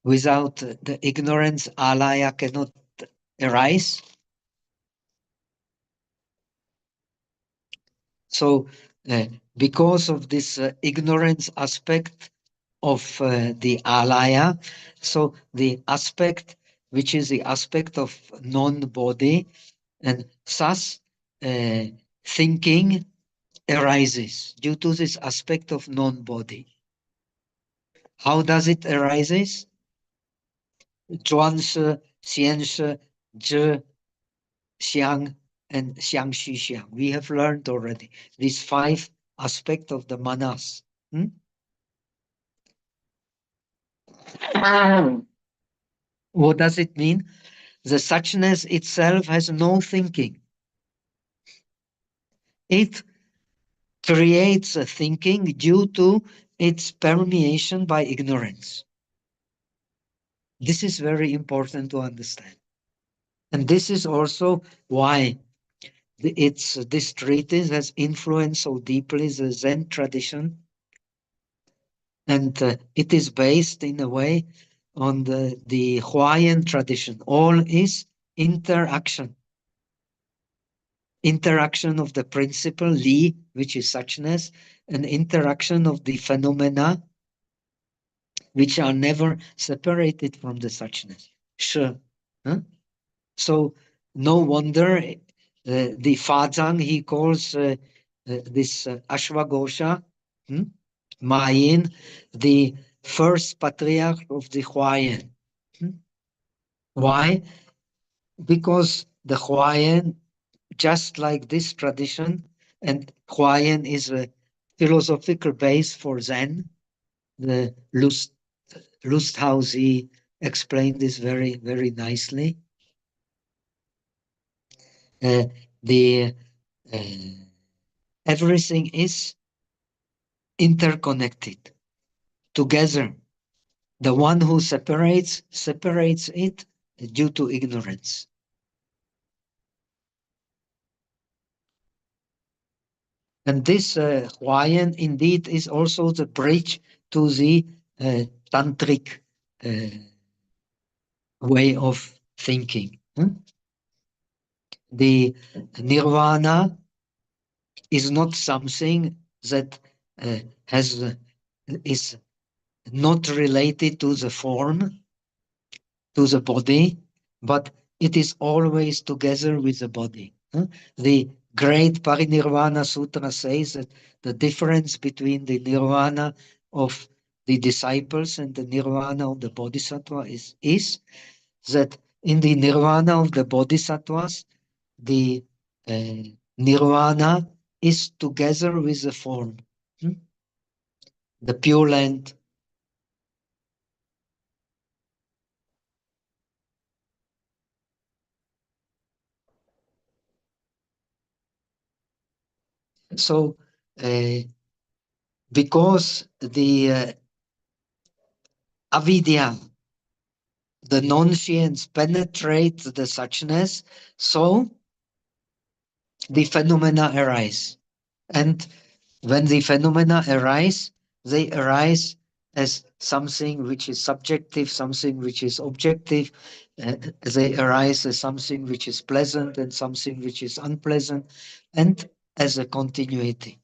without the ignorance, alaya cannot arise. So, because of this ignorance aspect of the alaya, so the aspect which is the aspect of non-body, and thus thinking arises due to this aspect of non-body. How does it arises? Zhuanshi, Xianshi, Zhi, Xiang, and Xiangxi Xiang. We have learned already these 5 aspects of the manas. What does it mean? The suchness itself has no thinking. It creates a thinking due to its permeation by ignorance. This is very important to understand. And this is also why this treatise has influenced so deeply the Zen tradition. And it is based in a way on the Hawaiian tradition. All is interaction. Interaction of the principle, Li, which is suchness, and interaction of the phenomena, which are never separated from the suchness. Shi. Huh? So no wonder the Fazang, he calls this Ashwagosha, Mayin, the first patriarch of the Hawaiian. Why? Because the Hawaiian, just like this tradition, and Hawaiian is a philosophical base for Zen, the Lusthausi explained this very, very nicely. The everything is interconnected together. The one who separates it due to ignorance. And this Hawaiian indeed is also the bridge to the tantric way of thinking. The nirvana is not something that is not related to the form, to the body, but it is always together with the body. The great Parinirvana Sutra says that the difference between the nirvana of the disciples and the nirvana of the bodhisattva is that in the nirvana of the bodhisattvas, the nirvana is together with the form, the pure land. So, because the avidya, the non-science penetrates the suchness, so the phenomena arise. And when the phenomena arise, they arise as something which is subjective, something which is objective. They arise as something which is pleasant and something which is unpleasant, and as a continuity.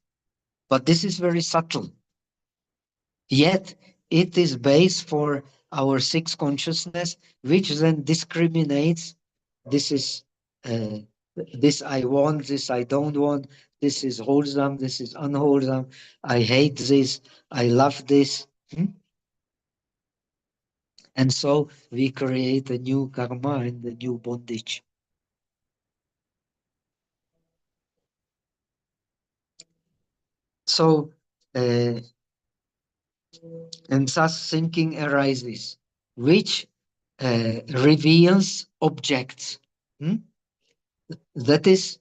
But this is very subtle. Yet it is base for our sixth consciousness, which then discriminates. This is uh, this I want, this I don't want, this is wholesome, this is unwholesome, I hate this, I love this. And so we create a new karma and a new bondage. So, and thus thinking arises, which reveals objects. That is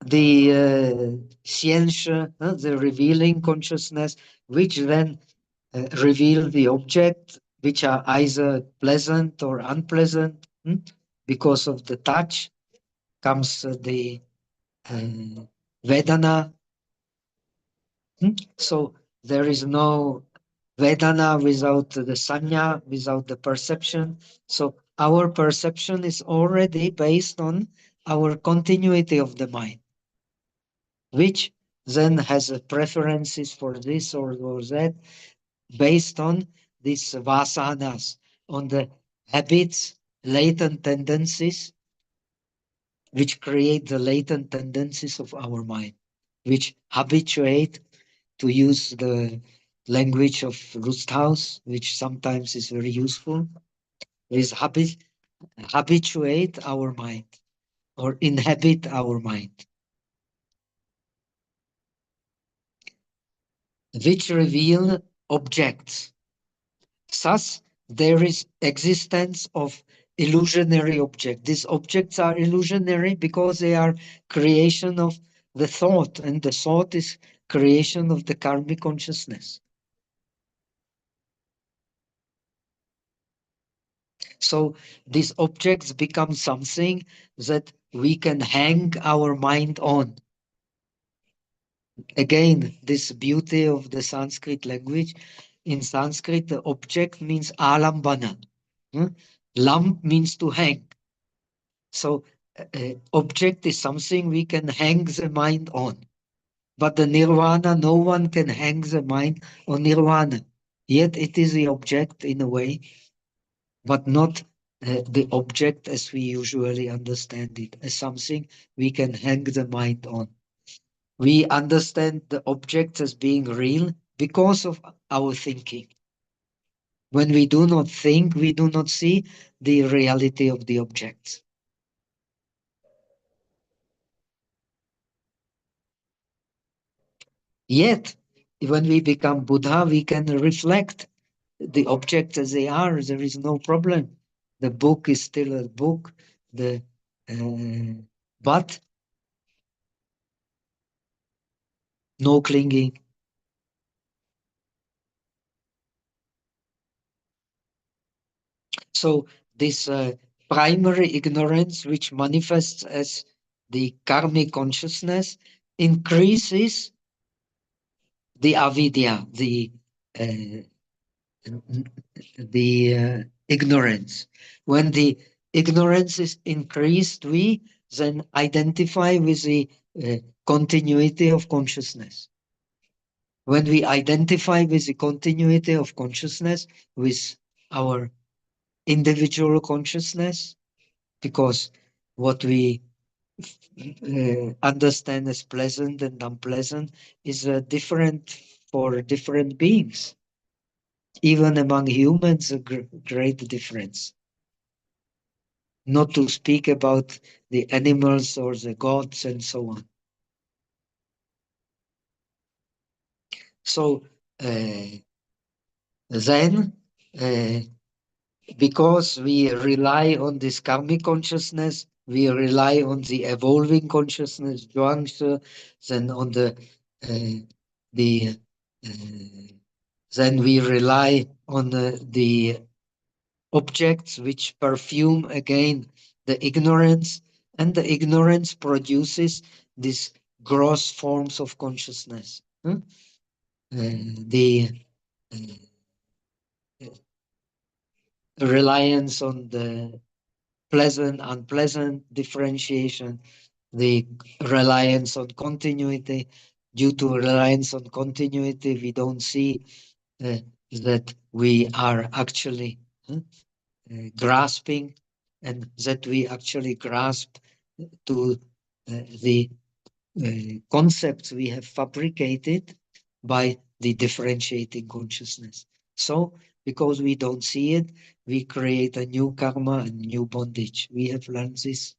the scientia, the revealing consciousness, which then reveal the object, which are either pleasant or unpleasant. Because of the touch comes the Vedana. So there is no Vedana without the Sanya, without the perception. So our perception is already based on our continuity of the mind, which then has preferences for this or that based on these vasanas, on the habits, latent tendencies, which create the latent tendencies of our mind, which habituate, to use the language of Rusthaus, which sometimes is very useful, is habituate our mind or inhabit our mind, which reveal objects. Thus, there is existence of illusionary objects. These objects are illusionary because they are creation of the thought, and the thought is creation of the karmic consciousness. So these objects become something that we can hang our mind on. Again, this beauty of the Sanskrit language. In Sanskrit, the object means alambana. Lam means to hang. So object is something we can hang the mind on. But the nirvana, no one can hang the mind on nirvana. Yet it is the object in a way, but not the object as we usually understand it, as something we can hang the mind on. We understand the object as being real because of our thinking. When we do not think, we do not see the reality of the objects. Yet, when we become Buddha, we can reflect the objects as they are. There is no problem. The book is still a book. But no clinging. So this primary ignorance, which manifests as the karmic consciousness, increases the avidya, the ignorance. When the ignorance is increased, we then identify with the continuity of consciousness. When we identify with the continuity of consciousness, with our individual consciousness, because what we understand as pleasant and unpleasant is different for different beings. Even among humans, a great difference. Not to speak about the animals or the gods and so on. So then, because we rely on this karmic consciousness, we rely on the evolving consciousness, Zhuangzi, then on the then we rely on the objects which perfume again the ignorance, and the ignorance produces these gross forms of consciousness. The reliance on the pleasant, unpleasant differentiation, the reliance on continuity. Due to reliance on continuity, we don't see that we are actually grasping, and that we actually grasp to the concepts we have fabricated by the differentiating consciousness. So, because we don't see it, we create a new karma and new bondage. We have learned this.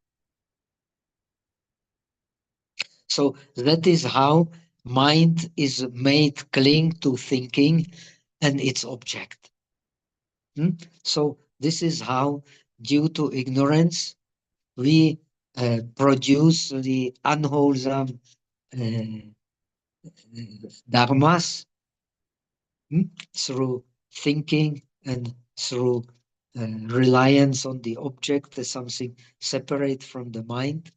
So that is how mind is made cling to thinking and its object. So this is how, due to ignorance, we produce the unwholesome dharmas through thinking and through reliance on the object as something separate from the mind.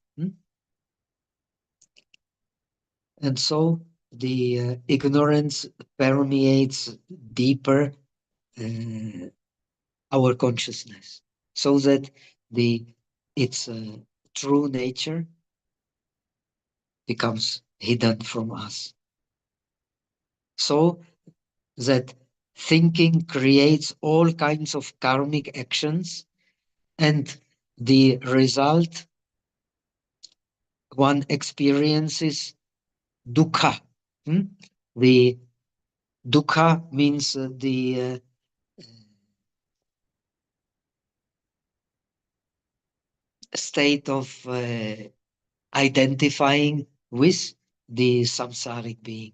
And so the ignorance permeates deeper our consciousness, so that its true nature becomes hidden from us. So that thinking creates all kinds of karmic actions, and the result, one experiences dukkha. The dukkha means the state of identifying with the samsaric being.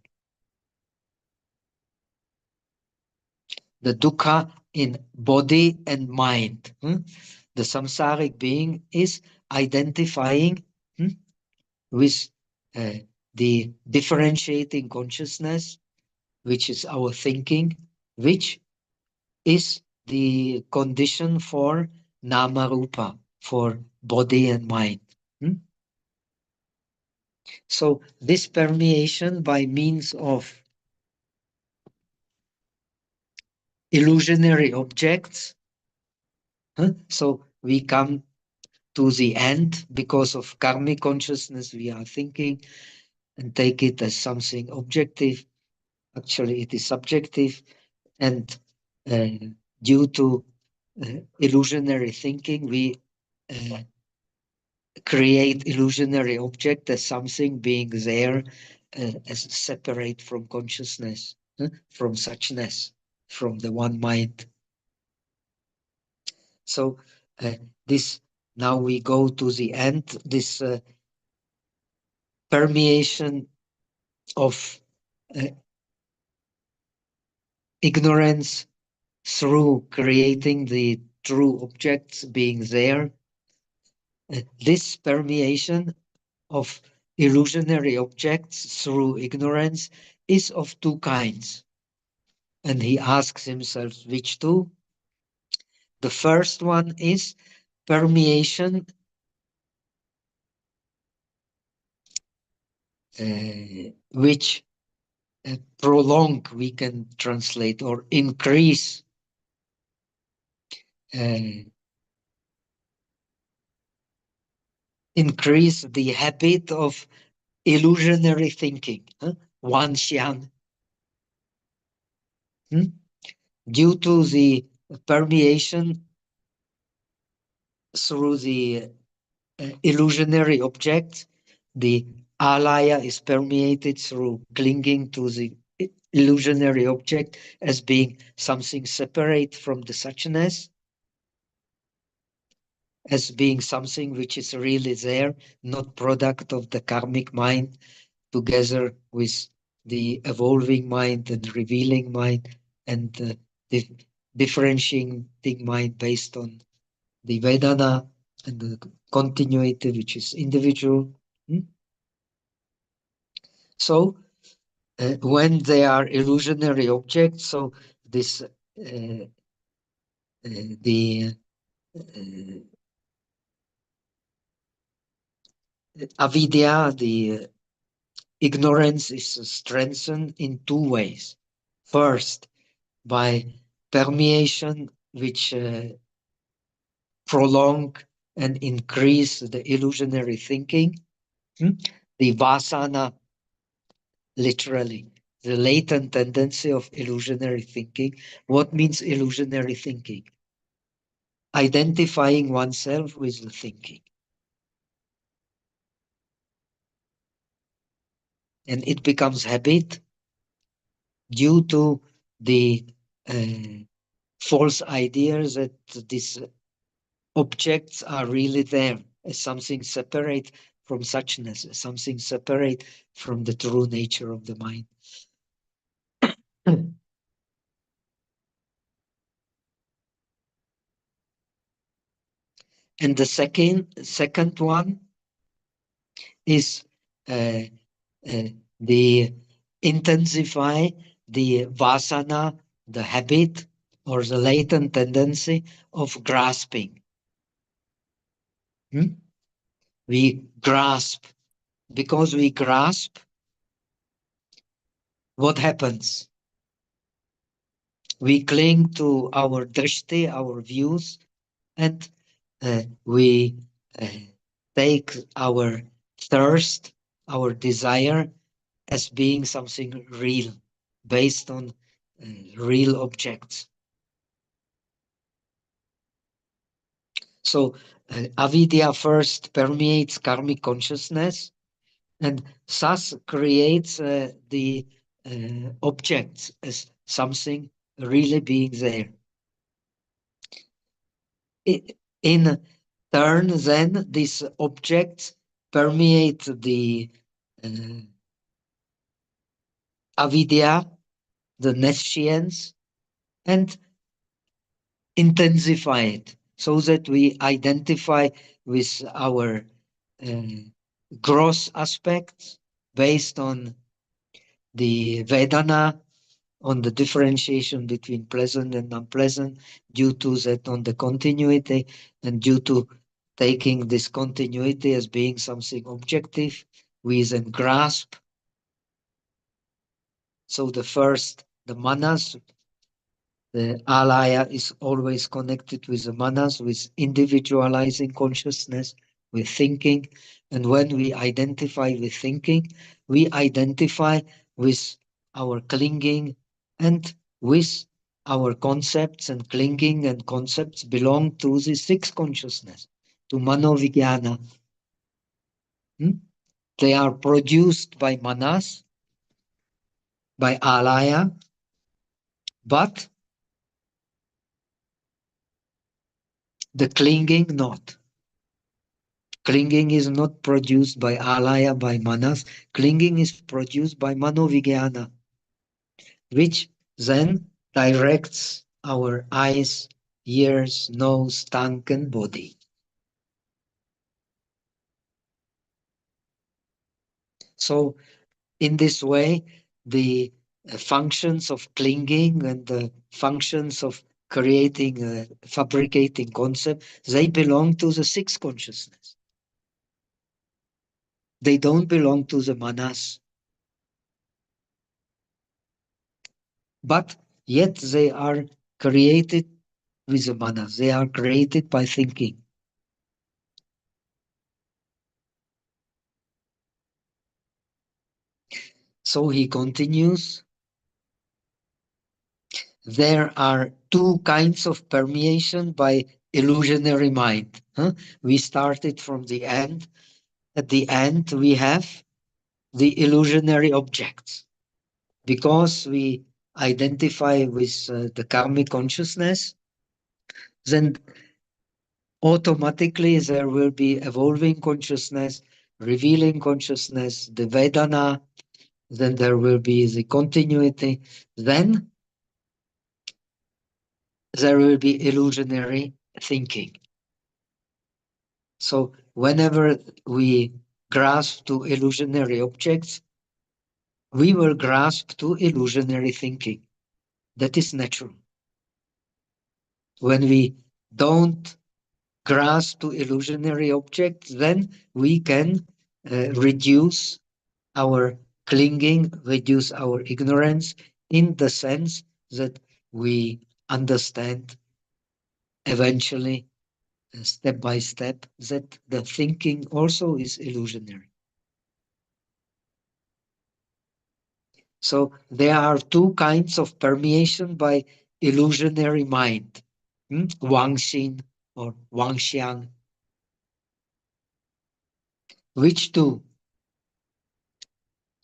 The dukkha in body and mind. The samsaric being is identifying with the differentiating consciousness, which is our thinking, which is the condition for nama rupa, for body and mind. So this permeation by means of illusionary objects, so we come to the end because of karmic consciousness. We are thinking and take it as something objective. Actually, it is subjective, and due to illusionary thinking, we create illusionary object as something being there as separate from consciousness, from suchness, from the one mind. So this, now we go to the end, this permeation of ignorance through creating the true objects being there. This permeation of illusionary objects through ignorance is of two kinds. And he asks himself, which two? The first one is permeation which prolong, we can translate, or increase the habit of illusionary thinking, Wan Xian. Due to the permeation through the illusionary object, the alaya is permeated through clinging to the illusionary object as being something separate from the suchness, as being something which is really there, not product of the karmic mind, together with the evolving mind and revealing mind and the differentiating mind based on the Vedana and the continuity, which is individual. So when they are illusionary objects, so this the avidya, the ignorance, is strengthened in two ways. First, by permeation, which prolong and increase the illusionary thinking. The vasana, literally, the latent tendency of illusionary thinking. What means illusionary thinking? Identifying oneself with the thinking. And it becomes habit due to the false ideas that these objects are really there as something separate from suchness, as something separate from the true nature of the mind. And the second one is the intensify the vasana, the habit or the latent tendency of grasping. We grasp. Because we grasp, what happens? We cling to our drishti, our views, and we take our thirst, our desire as being something real, based on real objects. So avidya first permeates karmic consciousness and thus creates the objects as something really being there. In turn, then, these objects permeate the avidya, the nescience, and intensify it so that we identify with our gross aspects based on the Vedana, on the differentiation between pleasant and unpleasant, due to that on the continuity, and due to taking this continuity as being something objective, we then grasp. So the manas, the alaya is always connected with the manas, with individualizing consciousness, with thinking. And when we identify with thinking, we identify with our clinging and with our concepts, and clinging and concepts belong to the sixth consciousness, to manovigyana. They are produced by manas, by alaya, but the clinging not. Clinging is not produced by alaya, by manas. Clinging is produced by manovigyana, which then directs our eyes, ears, nose, tongue, and body. So in this way, the functions of clinging and the functions of creating, fabricating concept, they belong to the sixth consciousness. They don't belong to the manas. But yet they are created with the manas. They are created by thinking. So he continues. There are two kinds of permeation by illusionary mind. We started from the end. At the end, we have the illusionary objects. Because we identify with the karmic consciousness, then automatically there will be evolving consciousness, revealing consciousness, the Vedana, then there will be the continuity, then there will be illusionary thinking. So whenever we grasp to illusionary objects, we will grasp to illusionary thinking. That is natural. When we don't grasp to illusionary objects, then we can reduce our clinging, reduce our ignorance, in the sense that we understand eventually, step by step, that the thinking also is illusionary. So there are two kinds of permeation by illusionary mind, Wangxin or Wangxiang. Which two?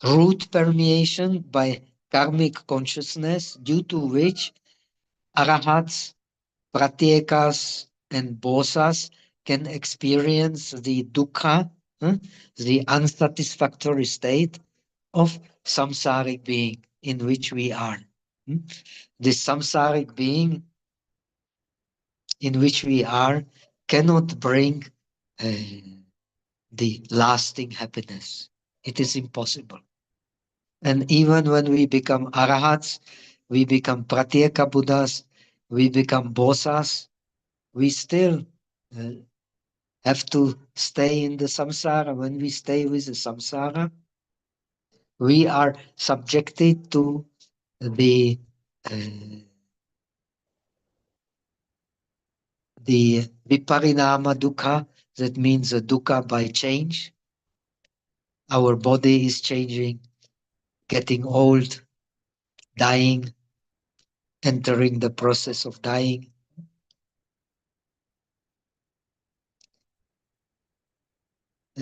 Root permeation by karmic consciousness, due to which arahats, pratyekas, and bosas can experience the dukkha, the unsatisfactory state of samsaric being in which we are. This samsaric being in which we are cannot bring the lasting happiness. It is impossible. And even when we become arahats, we become pratyeka Buddhas, we become bosas, we still have to stay in the samsara. When we stay with the samsara, we are subjected to the viparinama dukkha, that means a dukkha by change. Our body is changing, getting old, dying, entering the process of dying.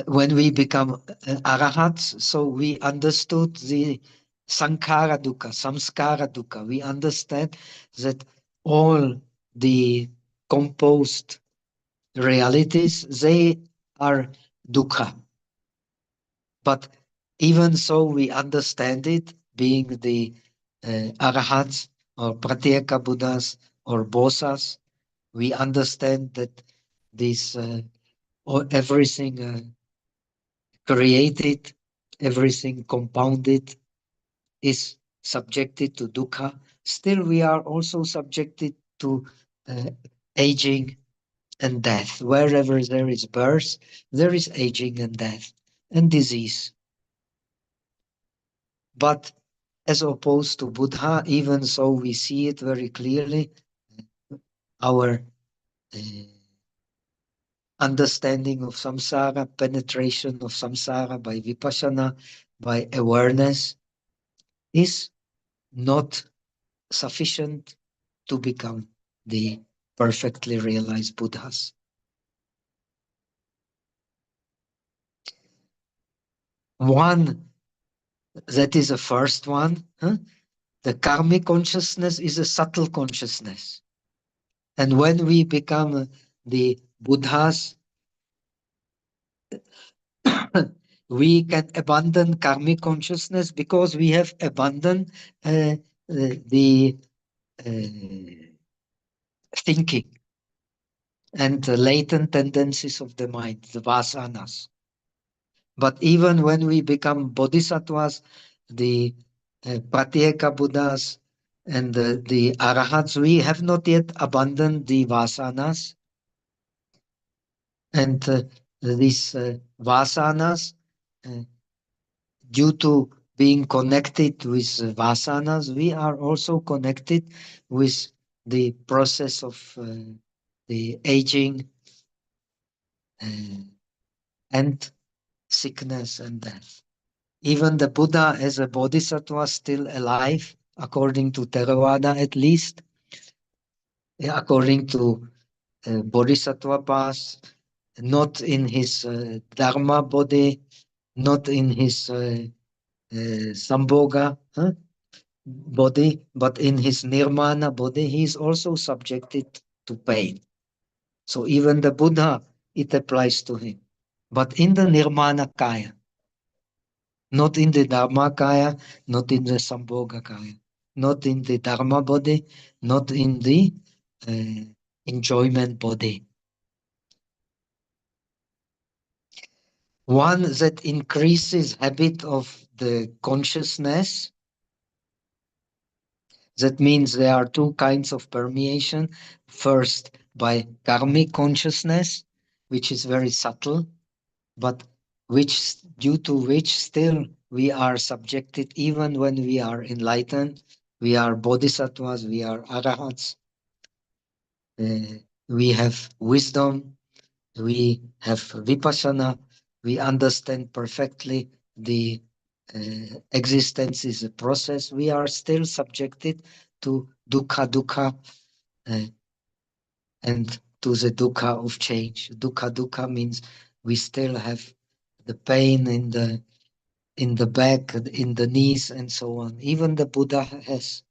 When we become arahats, so we understood the sankhara dukkha, samskara dukkha. We understand that all the composed realities, they are dukkha. But even so, we understand it, being the arahats or pratyeka Buddhas or bosas, we understand that this everything created, everything compounded is subjected to dukkha. Still, we are also subjected to aging and death. Wherever there is birth, there is aging and death and disease. But as opposed to Buddha, even so we see it very clearly, our understanding of samsara, penetration of samsara by vipassana, by awareness, is not sufficient to become the perfectly realized Buddhas. One, that is the first one. The karmic consciousness is a subtle consciousness. And when we become the Buddhas, we can abandon karmic consciousness because we have abandoned the thinking and the latent tendencies of the mind, the vasanas. But even when we become bodhisattvas, the pratyeka Buddhas, and the arahats, we have not yet abandoned the vasanas. And these vasanas, due to being connected with vasanas, we are also connected with the process of the aging and sickness and death. Even the Buddha as a bodhisattva still alive, according to Theravada at least, according to bodhisattva path, not in his dharma body, not in his sambhoga body, but in his nirmana body, he is also subjected to pain. So even the Buddha, it applies to him. But in the nirmana kaya, not in the dharma kaya, not in the sambhoga kaya, not in the dharma body, not in the enjoyment body. one that increases habit of the consciousness. That means there are two kinds of permeation. First, by karmic consciousness, which is very subtle, but due to which still we are subjected, even when we are enlightened, we are bodhisattvas, we are arahats, we have wisdom, we have vipassana, we understand perfectly the existence is a process. We are still subjected to dukkha uh, and to the dukkha of change. Dukkha means we still have the pain in the back, in the knees, and so on. Even the Buddha has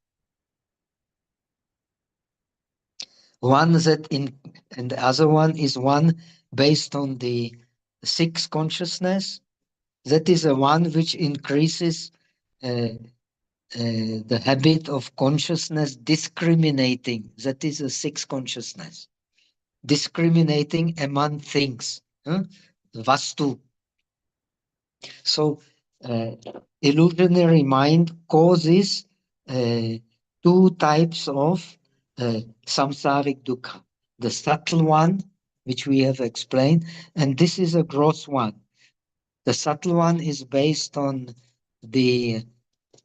one and the other one is one based on the sixth consciousness. That is a one which increases the habit of consciousness discriminating. That is a sixth consciousness. Discriminating among things. Vastu. So illusionary mind causes two types of samsaric dukkha. The subtle one, which we have explained, and this is a gross one. The subtle one is based on the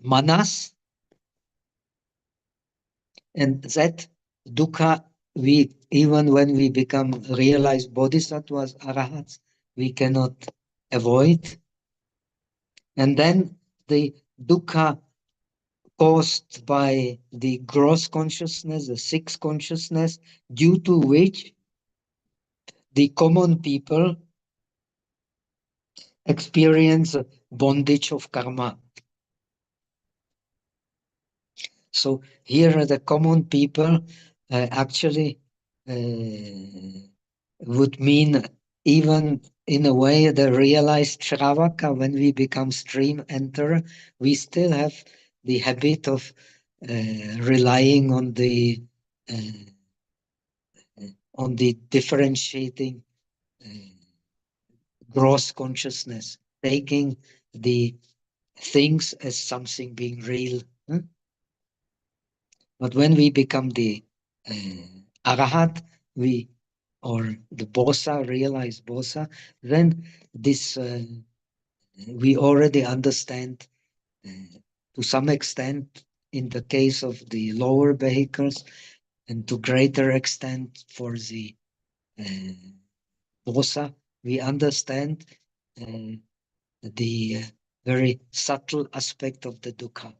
manas, and that dukkha, we even when we become realized bodhisattvas, arahats, we cannot avoid. And then the dukkha caused by the gross consciousness, the sixth consciousness, due to which the common people experience bondage of karma. So here the common people actually would mean, even in a way, the realized Shravaka. When we become stream enter, we still have the habit of relying uh, on the differentiating gross consciousness, taking the things as something being real. But when we become the arahat, or the bosa, realized bosa, then this we already understand to some extent in the case of the lower vehicles, and to greater extent for the bosa, we understand the very subtle aspect of the dukkha.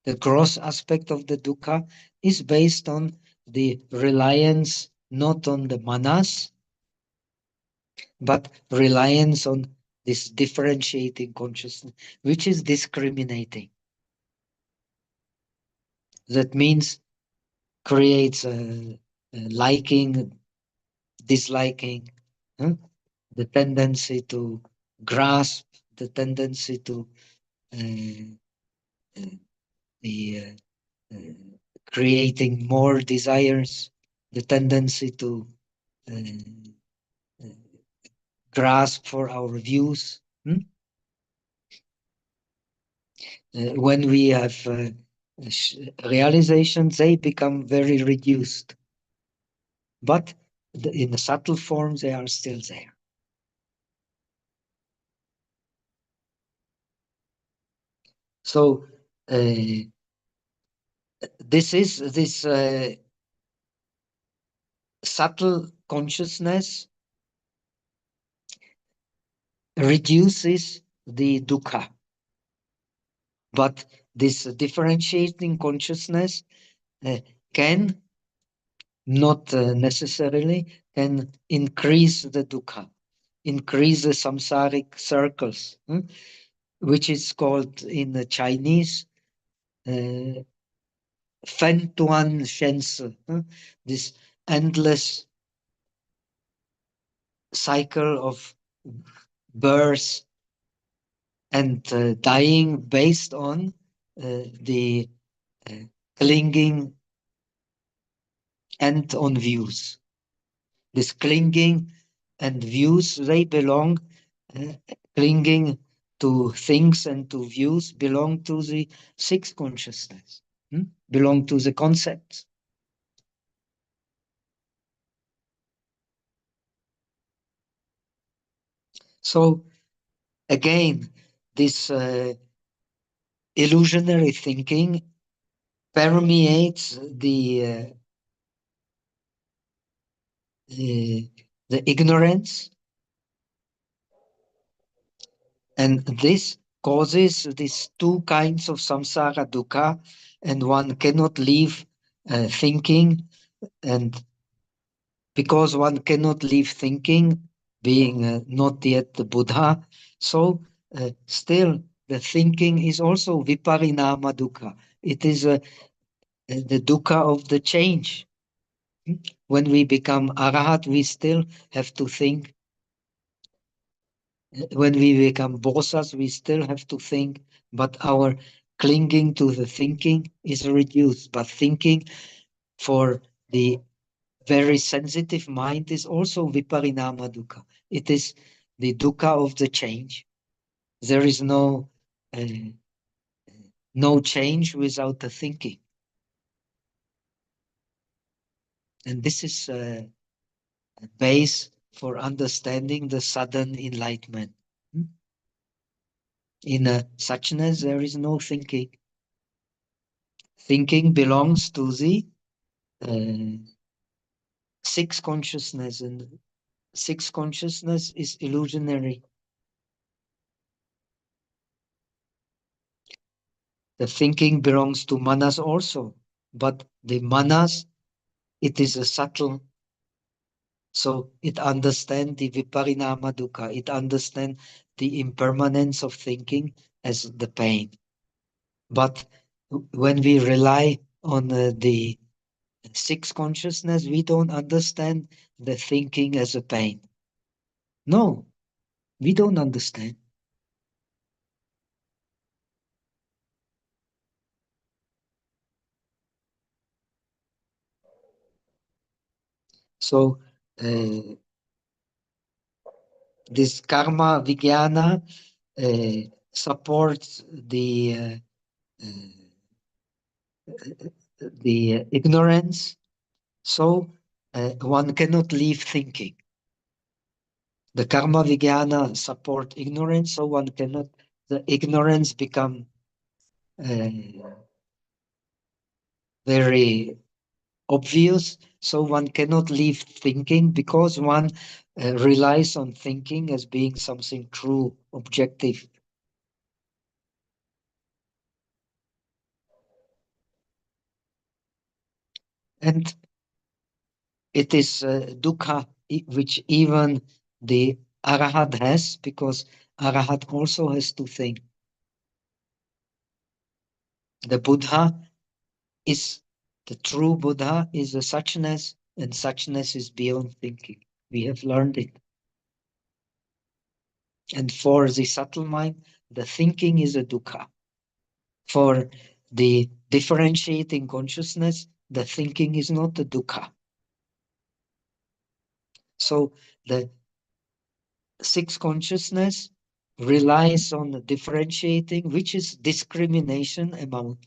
The gross aspect of the dukkha is based on the reliance not on the manas, but reliance on this differentiating consciousness, which is discriminating. That means creates liking, disliking, the tendency to grasp, the tendency to uh, the creating more desires, the tendency to grasp for our views. When we have realizations, they become very reduced. But in the subtle forms, they are still there. So this subtle consciousness reduces the dukkha. But this differentiating consciousness can not necessarily can increase the dukkha, increase the samsaric circles, which is called in the Chinese Fen Tuan Shensi, this endless cycle of birth and dying based on the clinging and on views. This clinging and views, they belong clinging to things and to views belong to the sixth consciousness, belong to the concepts. So again, this illusionary thinking permeates the ignorance, and this causes these two kinds of samsara dukkha, and one cannot leave thinking, and because one cannot leave thinking, being not yet the Buddha, so still the thinking is also viparinama dukkha. It is the dukkha of the change. When we become arahat, we still have to think. When we become bosas, we still have to think, but our clinging to the thinking is reduced. But thinking for the very sensitive mind is also viparinama dukkha. It is the dukkha of the change. There is no change without the thinking. And this is a base for understanding the sudden enlightenment. In suchness, there is no thinking. Thinking belongs to the sixth consciousness, and sixth consciousness is illusionary. The thinking belongs to manas also, but the manas, it is a subtle, so it understands the viparinama dukkha, it understands the impermanence of thinking as the pain. But when we rely on the sixth consciousness, we don't understand the thinking as a pain. No, we don't understand. So this karma vijnana supports the ignorance. So one cannot leave thinking. The karma vijnana support ignorance, so one cannot. The ignorance become very obvious, so one cannot leave thinking because one relies on thinking as being something true, objective. And it is dukkha which even the arahat has, because arahat also has to think. The Buddha is, the true Buddha is a suchness, and suchness is beyond thinking. We have learned it. And for the subtle mind, the thinking is a dukkha. For the differentiating consciousness, the thinking is not a dukkha. So the sixth consciousness relies on the differentiating, which is discrimination among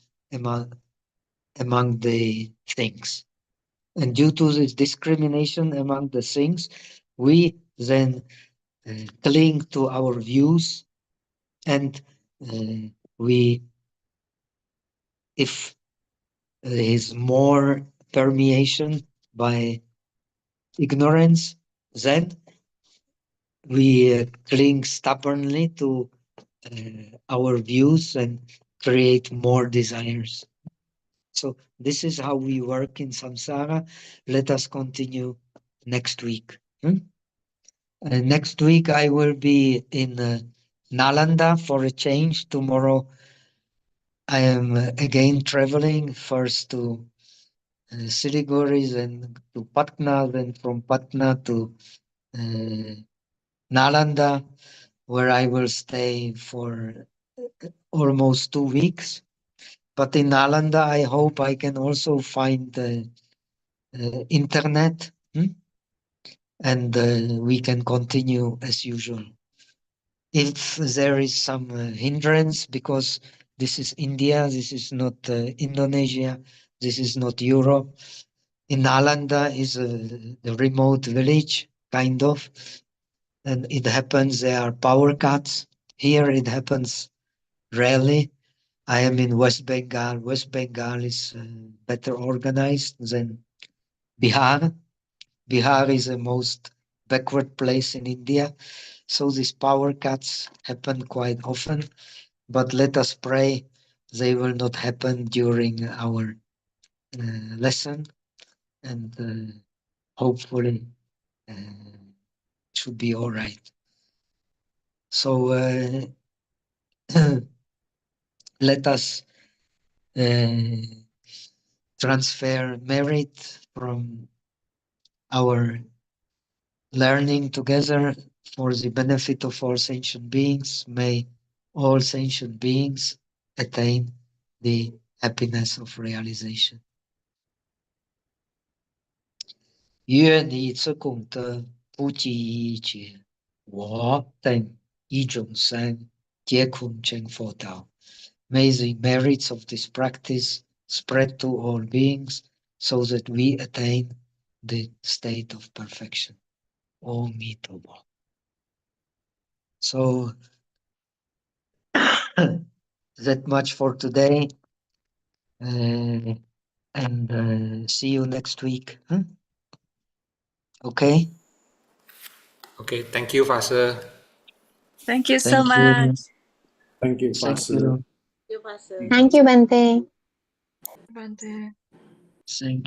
the things. And due to this discrimination among the things, we then cling to our views, and if there is more permeation by ignorance, then we cling stubbornly to our views and create more desires. So this is how we work in samsara. Let us continue next week. Next week I will be in Nalanda for a change. Tomorrow I am again traveling, first to Siliguri, then to Patna, then from Patna to Nalanda, where I will stay for almost 2 weeks. But in Nalanda, I hope I can also find internet, and we can continue as usual. if there is some hindrance, because this is India, this is not Indonesia, this is not Europe. In Nalanda is a remote village, kind of, and it happens there are power cuts. Here it happens rarely. I am in West Bengal. West Bengal is better organized than Bihar. Bihar is the most backward place in India. So these power cuts happen quite often, but let us pray they will not happen during our lesson, and hopefully it should be all right. So let us transfer merit from our learning together for the benefit of all sentient beings. May all sentient beings attain the happiness of realization. 愿你此功德普及一切，我等一众生皆空成佛道。May the merits of this practice spread to all beings so that we attain the state of perfection. Om Mito Bo. So that much for today, and see you next week. Huh? Okay.
Okay, thank you, Pastor.
Thank you so
Thank you.
much.
Thank you,
Thank
Pastor.
you.
Pastor.
Thank you, Bante.
Bante.
Thank